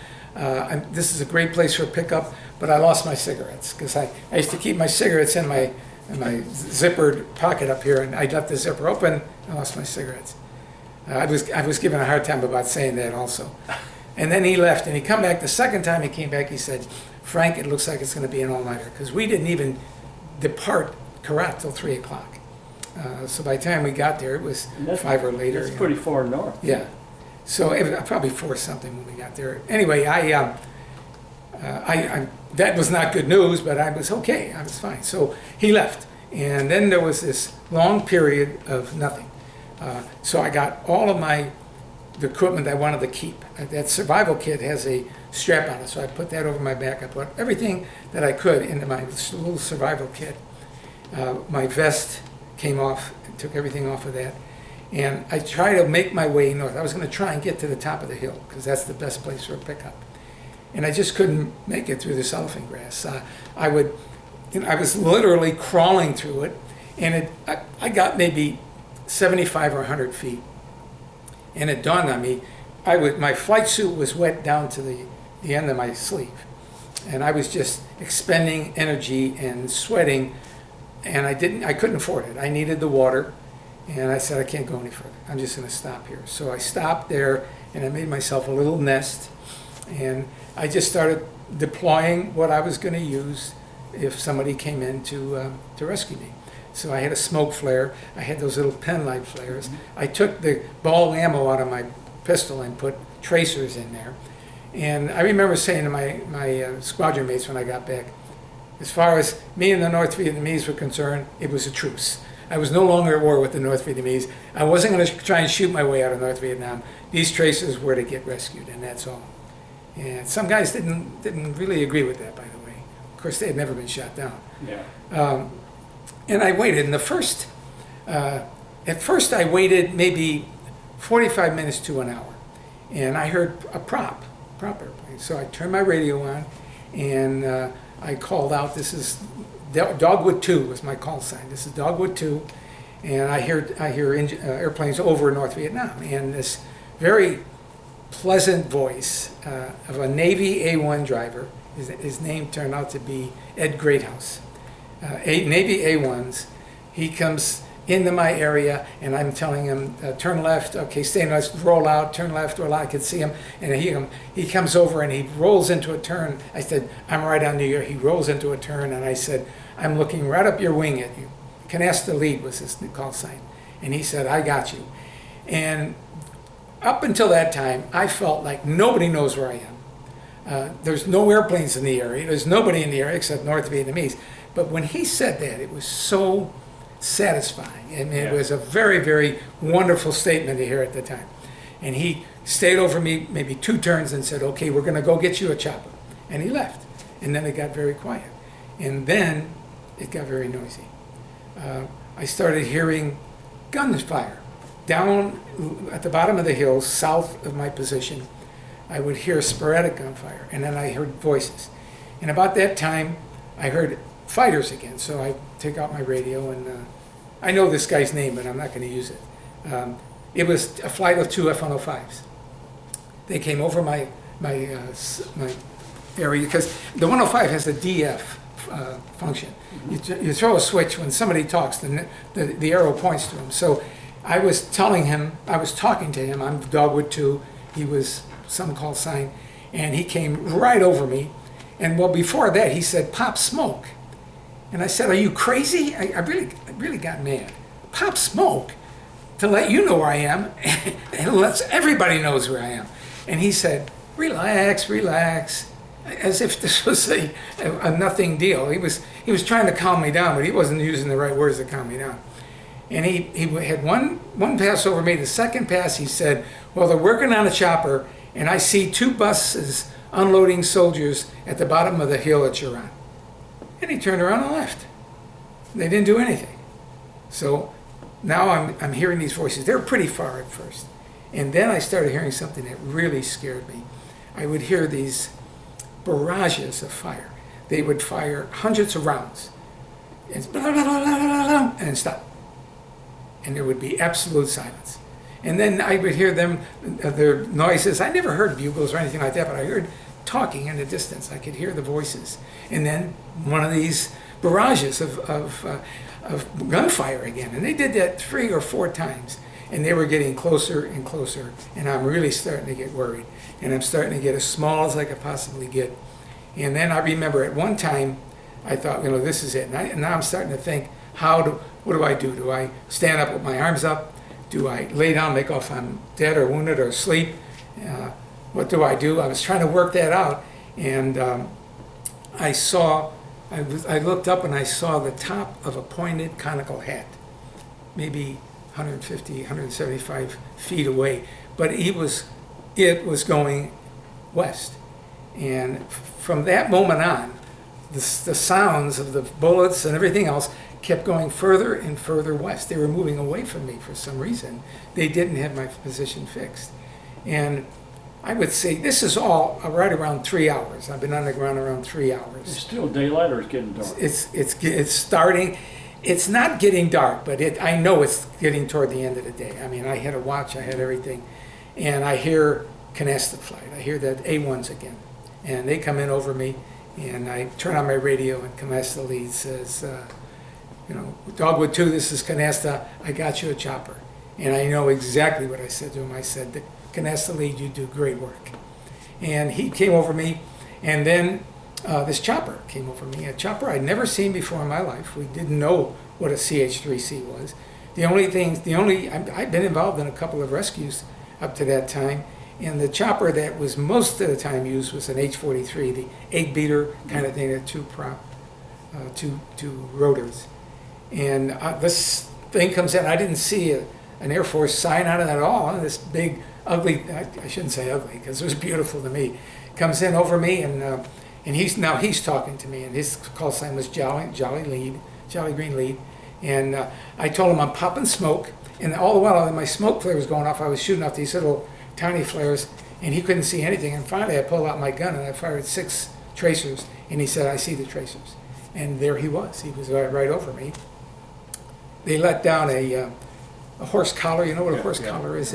This is a great place for a pickup, but I lost my cigarettes because I used to keep my cigarettes in my zippered pocket up here, and I left the zipper open. I lost my cigarettes. I was given a hard time about saying that also. And then he left, and he come back. The second time he came back, he said, "Frank, it looks like it's going to be an all-nighter," because we didn't even depart Korat till 3 o'clock. So by the time we got there, it was 5 or later. That's pretty far north. Yeah. So probably 4 something when we got there. Anyway, I that was not good news, but I was okay. I was fine. So he left, and then there was this long period of nothing. So I got all of the equipment I wanted to keep. That survival kit has a strap on it, so I put that over my back. I put everything that I could into my little survival kit. My vest came off, took everything off of that. And I tried to make my way north. I was going to try and get to the top of the hill because that's the best place for a pickup. And I just couldn't make it through this elephant grass. I was literally crawling through it, and I got maybe 75 or 100 feet. And it dawned on me, my flight suit was wet down to the end of my sleeve. And I was just expending energy and sweating, and I couldn't afford it. I needed the water. And I said, I can't go any further. I'm just going to stop here. So I stopped there, and I made myself a little nest. And I just started deploying what I was going to use if somebody came in to rescue me. So I had a smoke flare. I had those little pen light flares. I took the ball ammo out of my pistol and put tracers in there. And I remember saying to my squadron mates when I got back, as far as me and the North Vietnamese were concerned, it was a truce. I was no longer at war with the North Vietnamese. I wasn't going to try and shoot my way out of North Vietnam. These tracers were to get rescued, and that's all. And some guys didn't really agree with that, by the way. Of course, they had never been shot down. Yeah. And I waited. And at first I waited maybe 45 minutes to an hour, and I heard a prop airplane. So I turned my radio on, and I called out. This is Dogwood 2 was my call sign. This is Dogwood 2, and I hear airplanes over North Vietnam, and this very pleasant voice of a Navy A1 driver. His name turned out to be Ed Greathouse. Navy A1s. He comes into my area, and I'm telling him, turn left, okay, stay left, roll out, turn left, roll out. I could see him, and he comes over and he rolls into a turn. I said, I'm right on you. He rolls into a turn, and I said, I'm looking right up your wing at you. Canasta lead was his call sign. And he said, I got you. And up until that time, I felt like nobody knows where I am. There's no airplanes in the area. There's nobody in the area except North Vietnamese. But when he said that, it was so satisfying. And it was a very, very wonderful statement to hear at the time. And he stayed over me maybe 2 turns and said, okay, we're going to go get you a chopper. And he left. And then it got very quiet. And then it got very noisy. I started hearing gunfire down at the bottom of the hill, south of my position. I would hear sporadic gunfire, and then I heard voices. And about that time, I heard fighters again. So I take out my radio, and I know this guy's name, but I'm not going to use it. It was a flight of 2 F-105s. They came over my area because the 105 has a DF function. You throw a switch when somebody talks, then the arrow points to him. So I was talking to him. I'm Dogwood 2. He was some call sign, and he came right over me. And well, before that, he said, "Pop smoke." And I said, "Are you crazy?" I really got mad. Pop smoke to let you know where I am, and lets everybody knows where I am. And he said, "Relax, relax," as if this was a nothing deal. He was trying to calm me down, but he wasn't using the right words to calm me down. And he had one pass over me. The second pass, he said, "Well, they're working on a chopper, and I see 2 buses unloading soldiers at the bottom of the hill that you're on." And he turned around and left. They didn't do anything. So now I'm hearing these voices. They were pretty far at first. And then I started hearing something that really scared me. I would hear these barrages of fire. They would fire hundreds of rounds. And stop. And there would be absolute silence. And then I would hear them, their noises. I never heard bugles or anything like that, but I heard talking in the distance. I could hear the voices. And then one of these barrages of gunfire again. And they did that 3 or 4 times. And they were getting closer and closer. And I'm really starting to get worried. And I'm starting to get as small as I could possibly get. And then I remember at one time, I thought, this is it. And now I'm starting to think, what do I do? Do I stand up with my arms up? Do I lay down, make off I'm dead or wounded or asleep? What do I do? I was trying to work that out. And I looked up and I saw the top of a pointed conical hat, maybe 150, 175 feet away. But it was going west. And from that moment on, the sounds of the bullets and everything else kept going further and further west. They were moving away from me for some reason. They didn't have my position fixed. And I would say this is all right around 3 hours. I've been on the ground around 3 hours. It's still daylight or it's getting dark? It's starting. It's not getting dark, but I know it's getting toward the end of the day. I mean, I had a watch, I had everything. And I hear canasta flight. I hear that A-1s again. And they come in over me, and I turn on my radio, and canasta lead says, Dogwood 2, this is canasta, I got you a chopper. And I know exactly what I said to him. I said, the canasta lead, you do great work. And he came over me, and then this chopper came over me, a chopper I'd never seen before in my life. We didn't know what a CH-3C was. I've been involved in a couple of rescues up to that time, and the chopper that was most of the time used was an H-43, the 8-beater kind of thing, that two rotors. And this thing comes in. I didn't see an Air Force sign on it at all. And this big, ugly, I shouldn't say ugly because it was beautiful to me, comes in over me, and he's talking to me, and his call sign was Jolly Green Lead. And I told him I'm popping smoke, and all the while my smoke flare was going off, I was shooting off these little tiny flares, and he couldn't see anything. And finally I pulled out my gun and I fired 6 tracers, and he said, I see the tracers. And there he was right over me. They let down a horse collar. You know what a horse collar is?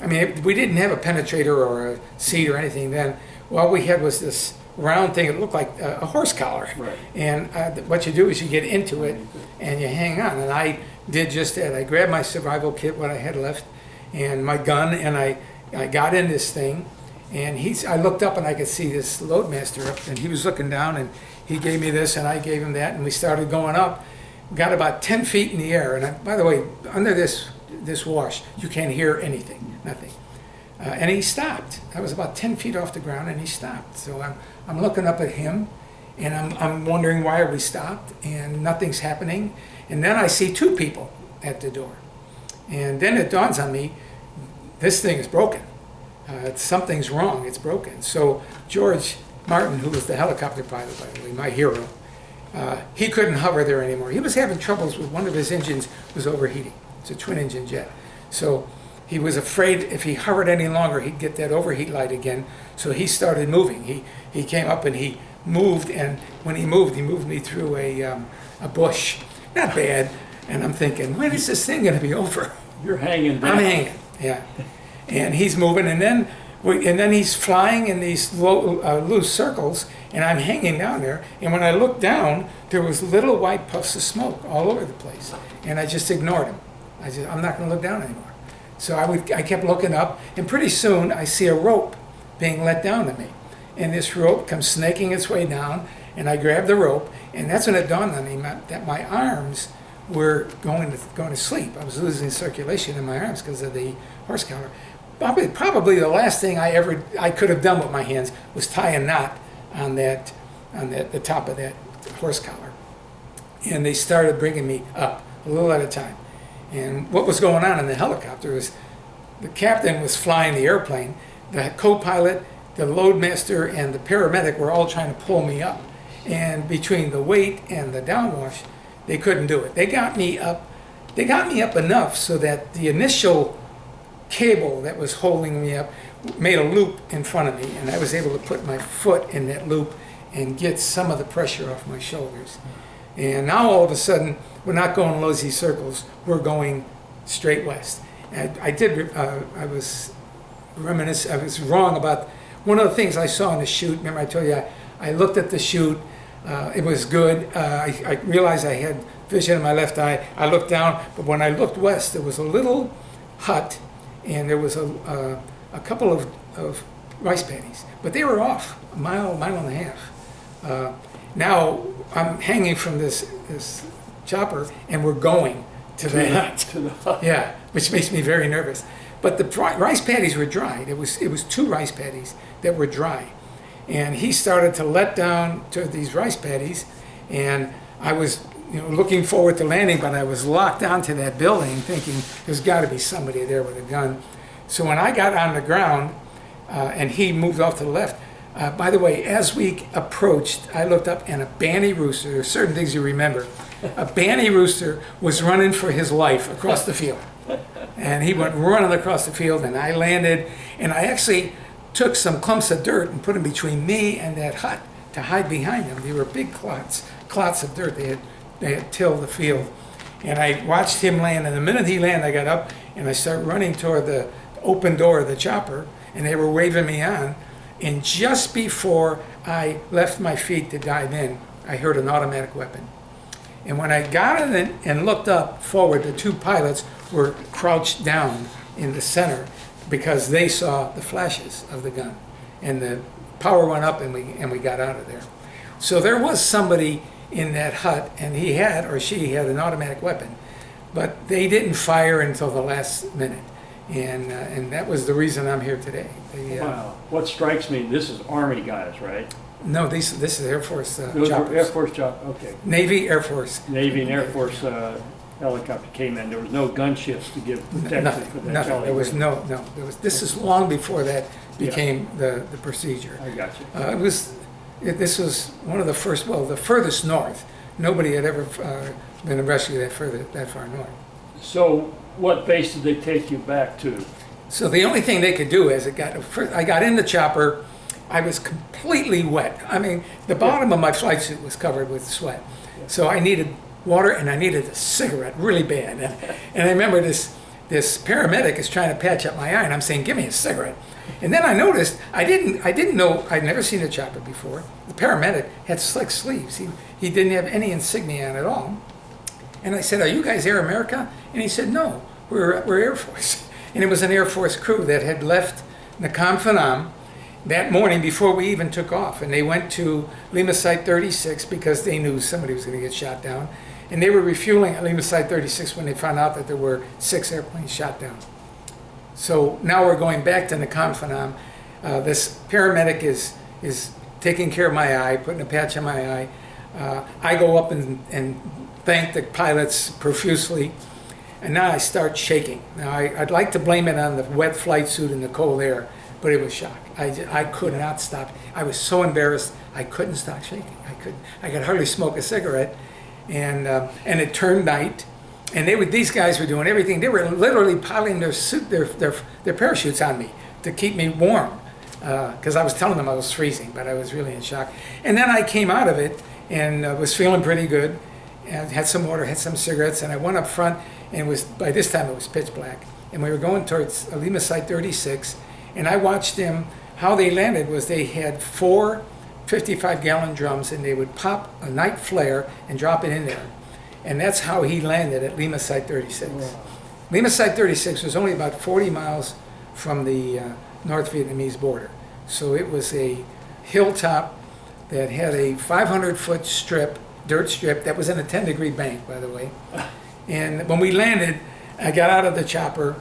We didn't have a penetrator or a seat or anything then. All we had was this round thing. It looked like a horse collar. Right. And what you do is you get into it and you hang on. And I did just that. I grabbed my survival kit, what I had left, and my gun, and I got in this thing. And I looked up and I could see this loadmaster up, and he was looking down, and he gave me this and I gave him that, and we started going up. Got about 10 feet in the air, and by the way, under this wash, you can't hear anything, nothing. And he stopped. I was about 10 feet off the ground, and he stopped. So I'm looking up at him, and I'm wondering why are we stopped, and nothing's happening. And then I see 2 people at the door, and then it dawns on me, this thing is broken. Something's wrong. It's broken. So George Martin, who was the helicopter pilot, by the way, my hero. He couldn't hover there anymore. He was having troubles with one of his engines was overheating. It's a twin-engine jet. So he was afraid if he hovered any longer, he'd get that overheat light again. So he started moving. He came up and he moved, and when he moved me through a bush. Not bad. And I'm thinking, when is this thing going to be over? You're hanging down. I'm hanging, yeah. And he's moving, and then he's flying in these loose circles, and I'm hanging down there. And when I looked down, there was little white puffs of smoke all over the place. And I just ignored him. I'm not going to look down anymore. So I kept looking up, and pretty soon I see a rope being let down to me. And this rope comes snaking its way down, and I grab the rope, and that's when it dawned on me that my arms were going to sleep. I was losing circulation in my arms because of the horse collar. Probably the last thing I could have done with my hands was tie a knot on the top of that horse collar. And they started bringing me up a little at a time. And what was going on in the helicopter was the captain was flying the airplane, the co-pilot, the loadmaster, and the paramedic were all trying to pull me up. And between the weight and the downwash, they couldn't do it. They got me up They got me up enough so that the initial cable that was holding me up made a loop in front of me, and I was able to put my foot in that loop and get some of the pressure off my shoulders. And now all of a sudden, we're not going lazy circles, we're going straight west. And I was wrong about one of the things I saw in the chute. Remember I told you, I looked at the chute, it was good. I realized I had vision in my left eye. I looked down, but when I looked west, there was a little hut, and there was a couple of rice paddies, but they were off a mile and a half. Now I'm hanging from this chopper, and we're going to the hut. Yeah, which makes me very nervous. But the rice paddies were dried. It was 2 rice paddies that were dry, and he started to let down to these rice paddies, and I was looking forward to landing, but I was locked onto that building, thinking there's got to be somebody there with a gun. So when I got on the ground, and he moved off to the left. By the way, as we approached, I looked up, and a banty rooster, there's certain things you remember, a banty rooster was running for his life across the field. And he went running across the field, and I landed, and I actually took some clumps of dirt and put them between me and that hut to hide behind them. They were big clots of dirt. They had tilled the field. And I watched him land, and the minute he landed, I got up, and I started running toward the open door of the chopper, and they were waving me on. And just before I left my feet to dive in, I heard an automatic weapon. And when I got in and looked up forward, the 2 pilots were crouched down in the center because they saw the flashes of the gun. And the power went up, and we got out of there. So there was somebody in that hut, and he had, or she had, an automatic weapon. But they didn't fire until the last minute. And that was the reason I'm here today. Wow. What strikes me, this is Army guys, right? No, this is Air Force Those choppers. were Air Force choppers, okay. Navy, Air Force. Navy and Air Force helicopter came in. There was no gunships to give protection for that. Nothing. There was no. This is long before that became the procedure. I got you. This was one of the first, well, the furthest north. Nobody had ever been rescued that far north. So what base did they take you back to? So the only thing they could do is I got in the chopper. I was completely wet. I mean, the bottom of my flight suit was covered with sweat. So I needed water, and I needed a cigarette really bad. And I remember this paramedic is trying to patch up my eye, and I'm saying, "Give me a cigarette." And then I noticed I didn't know, I'd never seen a chopper before. The paramedic had slick sleeves. He didn't have any insignia on at all. And I said, "Are you guys Air America?" And he said, "No, we're Air Force." And it was an Air Force crew that had left Nakhon Phanom that morning before we even took off. And they went to Lima Site 36 because they knew somebody was going to get shot down. And they were refueling at Lima Site 36 when they found out that there were 6 airplanes shot down. So now we're going back to Nakhon Phanom. This paramedic is taking care of my eye, putting a patch on my eye. I go up and thank the pilots profusely. And now I start shaking. Now I'd like to blame it on the wet flight suit and the cold air, but it was shock. I could not stop. I was so embarrassed. I couldn't stop shaking. I could hardly smoke a cigarette, and it turned night. And these guys were doing everything. They were literally piling their parachutes on me to keep me warm, because I was telling them I was freezing, but I was really in shock. And then I came out of it and was feeling pretty good. And had some water, had some cigarettes, and I went up front, and by this time it was pitch black. And we were going towards Lima Site 36, and I watched them. How they landed was they had 4 55-gallon drums, and they would pop a night flare and drop it in there. And that's how he landed at Lima Site 36. Wow. Lima Site 36 was only about 40 miles from the North Vietnamese border. So it was a hilltop that had a 500-foot dirt strip that was in a 10-degree bank, by the way. And when we landed, I got out of the chopper,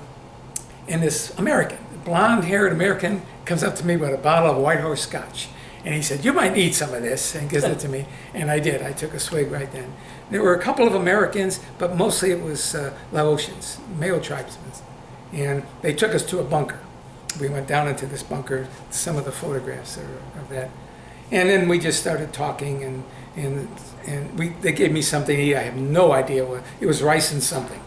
and this American, blonde-haired American, comes up to me with a bottle of White Horse Scotch. And he said, "You might need some of this," and gives it to me. And I did. I took a swig right then. There were a couple of Americans, but mostly it was Laotians, male tribesmen. And they took us to a bunker. We went down into this bunker, some of the photographs of that. And then we just started talking, and they gave me something to eat. I have no idea what. It was rice and something.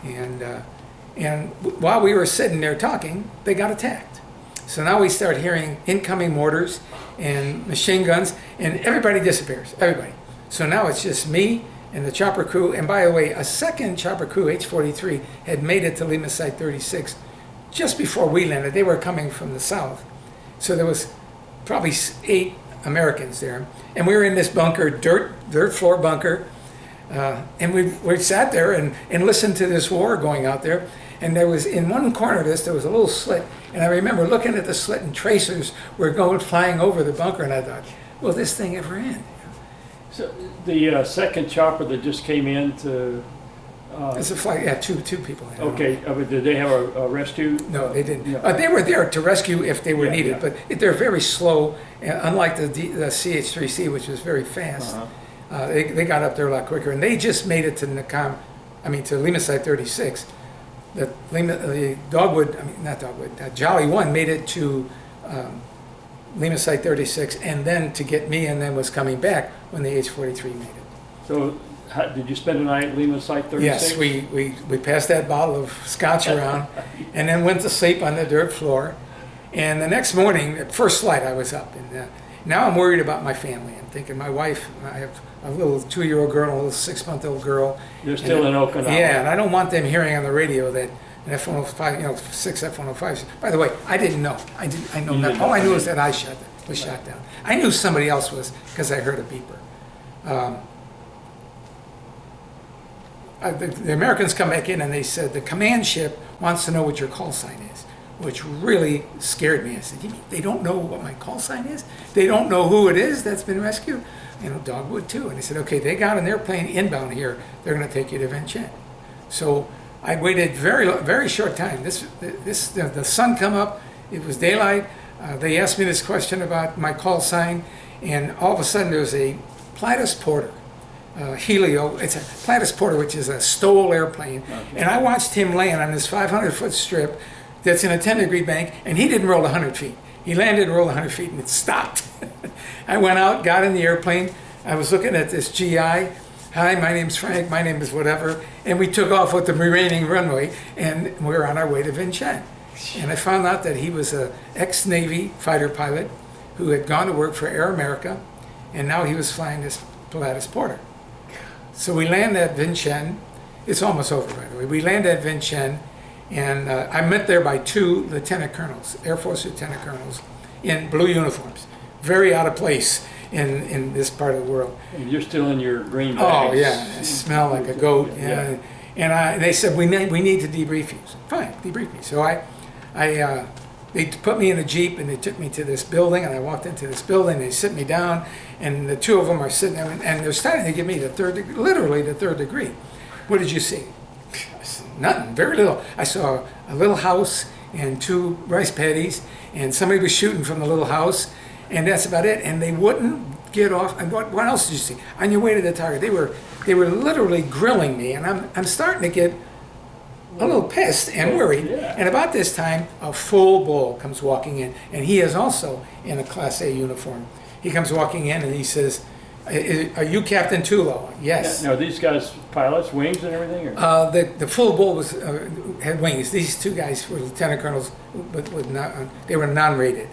And while we were sitting there talking, they got attacked. So now we start hearing incoming mortars and machine guns, and everybody disappears, everybody. So now it's just me and the chopper crew. And by the way, a second chopper crew, H-43, had made it to Lima Site 36 just before we landed. They were coming from the south. So there was probably 8 Americans there. And we were in this bunker, dirt floor bunker. And we sat there and listened to this war going out there. And there was, in one corner of this, there was a little slit. And I remember looking at the slit, and tracers were flying over the bunker. And I thought, will this thing ever end? So the second chopper that just came in to... It's a flight, yeah, two people. Okay, but did they have a rescue? No, they didn't. Yeah. They were there to rescue if they were Yeah, needed, yeah. but they're very slow, unlike the CH-3C, which was very fast. They got up there a lot quicker, and they just made it to Lima Site 36. The Jolly 1 made it to Lima Site 36, and then to get me, and then was coming back when the H-43 made it. So did you spend the night at Lima Site 36? Yes, we passed that bottle of scotch around, and then went to sleep on the dirt floor. And the next morning, at first flight, I was up, and now I'm worried about my family. I'm thinking my wife, I have a little 2-year-old girl and a little 6-month-old girl. You're still in Okinawa. Yeah, and I don't want them hearing on the radio that an F-105, 6 F-105s. By the way, I didn't know. I know You nothing. didn't All I know. knew was that I was shot down. I knew somebody else was because I heard a beeper. The Americans come back in and they said, the command ship wants to know what your call sign is, which really scared me. I said, you mean they don't know what my call sign is? They don't know who it is that's been rescued? Dogwood too. And they said, okay, they got an airplane inbound here. They're going to take you to Vincennes. So I waited very short time. The sun come up, it was daylight. They asked me this question about my call sign, and all of a sudden there's a Pilatus Porter. Helio, it's a Pilatus Porter, which is a STOL airplane, and I watched him land on this 500-foot strip that's in a 10-degree bank, and he didn't roll 100 feet. He landed, rolled 100 feet, and it stopped. I went out, got in the airplane. I was looking at this GI. Hi, my name's Frank, my name is whatever, and we took off with the remaining runway, and we were on our way to Vincennes. And I found out that he was an ex-Navy fighter pilot who had gone to work for Air America, and now he was flying this Pilatus Porter. So we land at Vincennes. It's almost over, by the way. We land at Vincennes, and I'm met there by 2 lieutenant colonels, Air Force lieutenant colonels, in blue uniforms. Very out of place in this part of the world. And you're still in your green Oh, bags. yeah. I smell like a goat. Yeah. And they said, we need to debrief you. Fine, debrief me. So they put me in a Jeep, and they took me to this building, and I walked into this building. They sit me down, and the 2 of them are sitting there, and they're starting to give me literally the third degree. What did you see? I said, nothing, very little. I saw a little house and 2 rice paddies, and somebody was shooting from the little house, and that's about it. And they wouldn't get off. And what else did you see? On your way to the target, they were literally grilling me, and I'm starting to get a little pissed and worried. Yeah. And about this time, a full bull comes walking in, and he is also in a Class A uniform. He comes walking in, and he says, "Are you Captain Tullo?" Yes. Now, these guys, pilots, wings and everything? Or? The full bull had wings. These 2 guys were lieutenant colonels, but they were non-rated.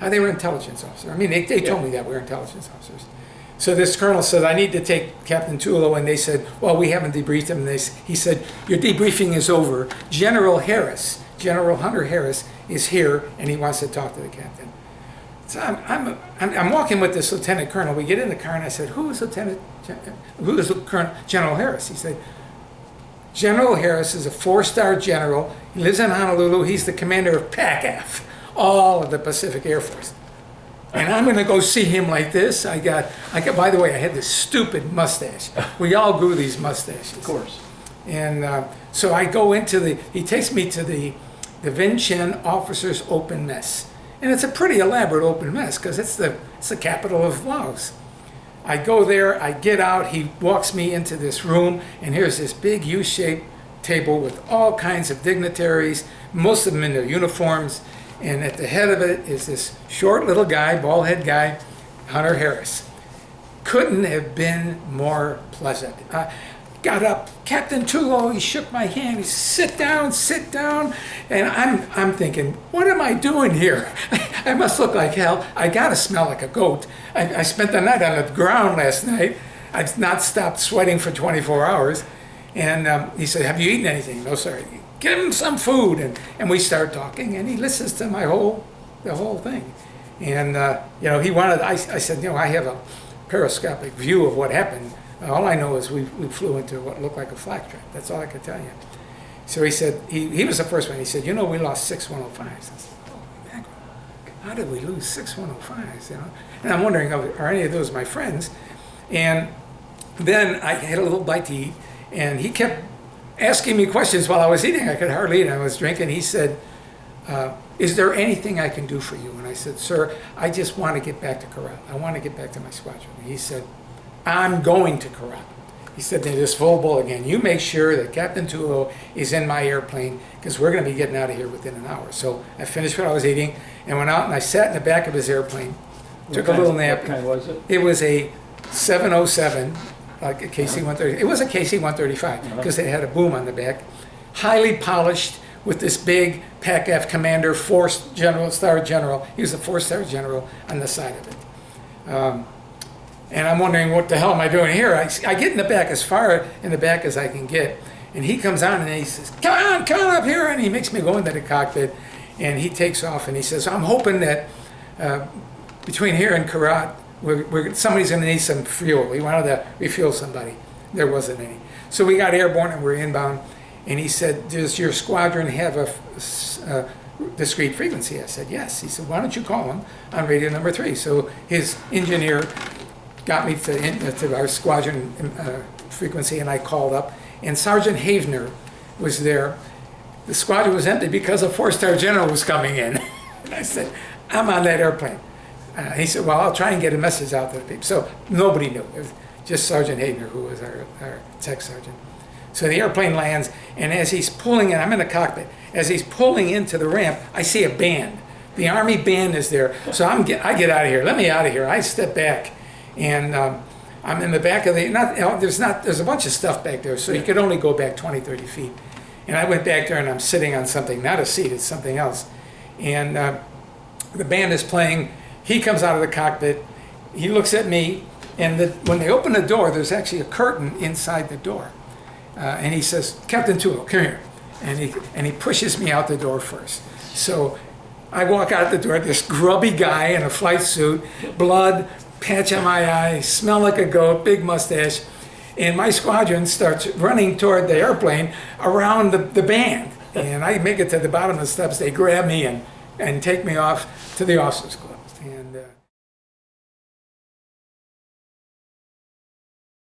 They were intelligence officers. I mean, they told me that we were intelligence officers. So this colonel said, I need to take Captain Tullo, and they said, well, we haven't debriefed him. And he said, your debriefing is over. General Hunter Harris is here, and he wants to talk to the captain. So I'm walking with this lieutenant colonel. We get in the car, and I said, who is General Harris? He said, General Harris is a 4-star general. He lives in Honolulu. He's the commander of PACAF, all of the Pacific Air Force. And I'm going to go see him like this. I got. By the way, I had this stupid mustache. We all grew these mustaches. Of course. And so I go into he takes me to the Vincennes Officers Open Mess. And it's a pretty elaborate open mess because it's the capital of Laos. I go there, I get out, he walks me into this room, and here's this big U-shaped table with all kinds of dignitaries, most of them in their uniforms. And at the head of it is this short little guy, bald head guy, Hunter Harris. Couldn't have been more pleasant. got up, Captain Tullo, he shook my hand, he said, sit down. And I'm thinking, what am I doing here? I must look like hell. I gotta smell like a goat. I spent the night on the ground last night. I've not stopped sweating for 24 hours. And he said, have you eaten anything? No, sir. Give him some food. And we start talking, and he listens to the whole thing. And, you know, I said, you know, I have a periscopic view of what happened. All I know is we flew into what looked like a flak trap. That's all I could tell you. So he said, he was the first one. He said, you know, we lost 6 105s. I said, oh, man, how did we lose 6 105s, you know? And I'm wondering, are any of those my friends? And then I had a little bite to eat, and he kept asking me questions while I was eating. I could hardly eat. I was drinking. He said, is there anything I can do for you? And I said, sir, I just want to get back to Korat. I want to get back to my squadron. And he said, I'm going to Korat. He said to this Volbo again, you make sure that Captain Tullo is in my airplane because we're going to be getting out of here within an hour. So I finished what I was eating and went out, and I sat in the back of his airplane, took a little nap. What kind was it? It was a 707, like a KC-130. It was a KC-135 because it had a boom on the back, highly polished, with this big PAC-F commander, 4-star general. He was a 4-star general on the side of it. And I'm wondering, what the hell am I doing here? I get in the back, as far in the back as I can get. And he comes on and he says, come on up here. And he makes me go into the cockpit. And he takes off and he says, I'm hoping that between here and Korat, somebody's going to need some fuel. He wanted to refuel somebody. There wasn't any. So we got airborne and we're inbound. And he said, does your squadron have a discrete frequency? I said, yes. He said, why don't you call him on radio number 3? So his engineer got me to our squadron frequency, and I called up. And Sergeant Havener was there. The squadron was empty because a 4-star general was coming in. And I said, I'm on that airplane. He said, well, I'll try and get a message out to the people. So nobody knew. It was just Sergeant Havener, who was our tech sergeant. So the airplane lands, and as he's pulling in, I'm in the cockpit, as he's pulling into the ramp, I see a band. The Army band is there. So I get out of here. Let me out of here. I step back, and I'm in the back of the, there's a bunch of stuff back there, so you could only go back 20, 30 feet. And I went back there, and I'm sitting on something, not a seat, it's something else. And the band is playing. He comes out of the cockpit. He looks at me, and when they open the door, there's actually a curtain inside the door. And he says, Captain Tullo, come here. And he pushes me out the door first. So I walk out the door, this grubby guy in a flight suit, blood, patch on my eye, smell like a goat, big mustache. And my squadron starts running toward the airplane around the band. And I make it to the bottom of the steps. They grab me and take me off to the officers' club. And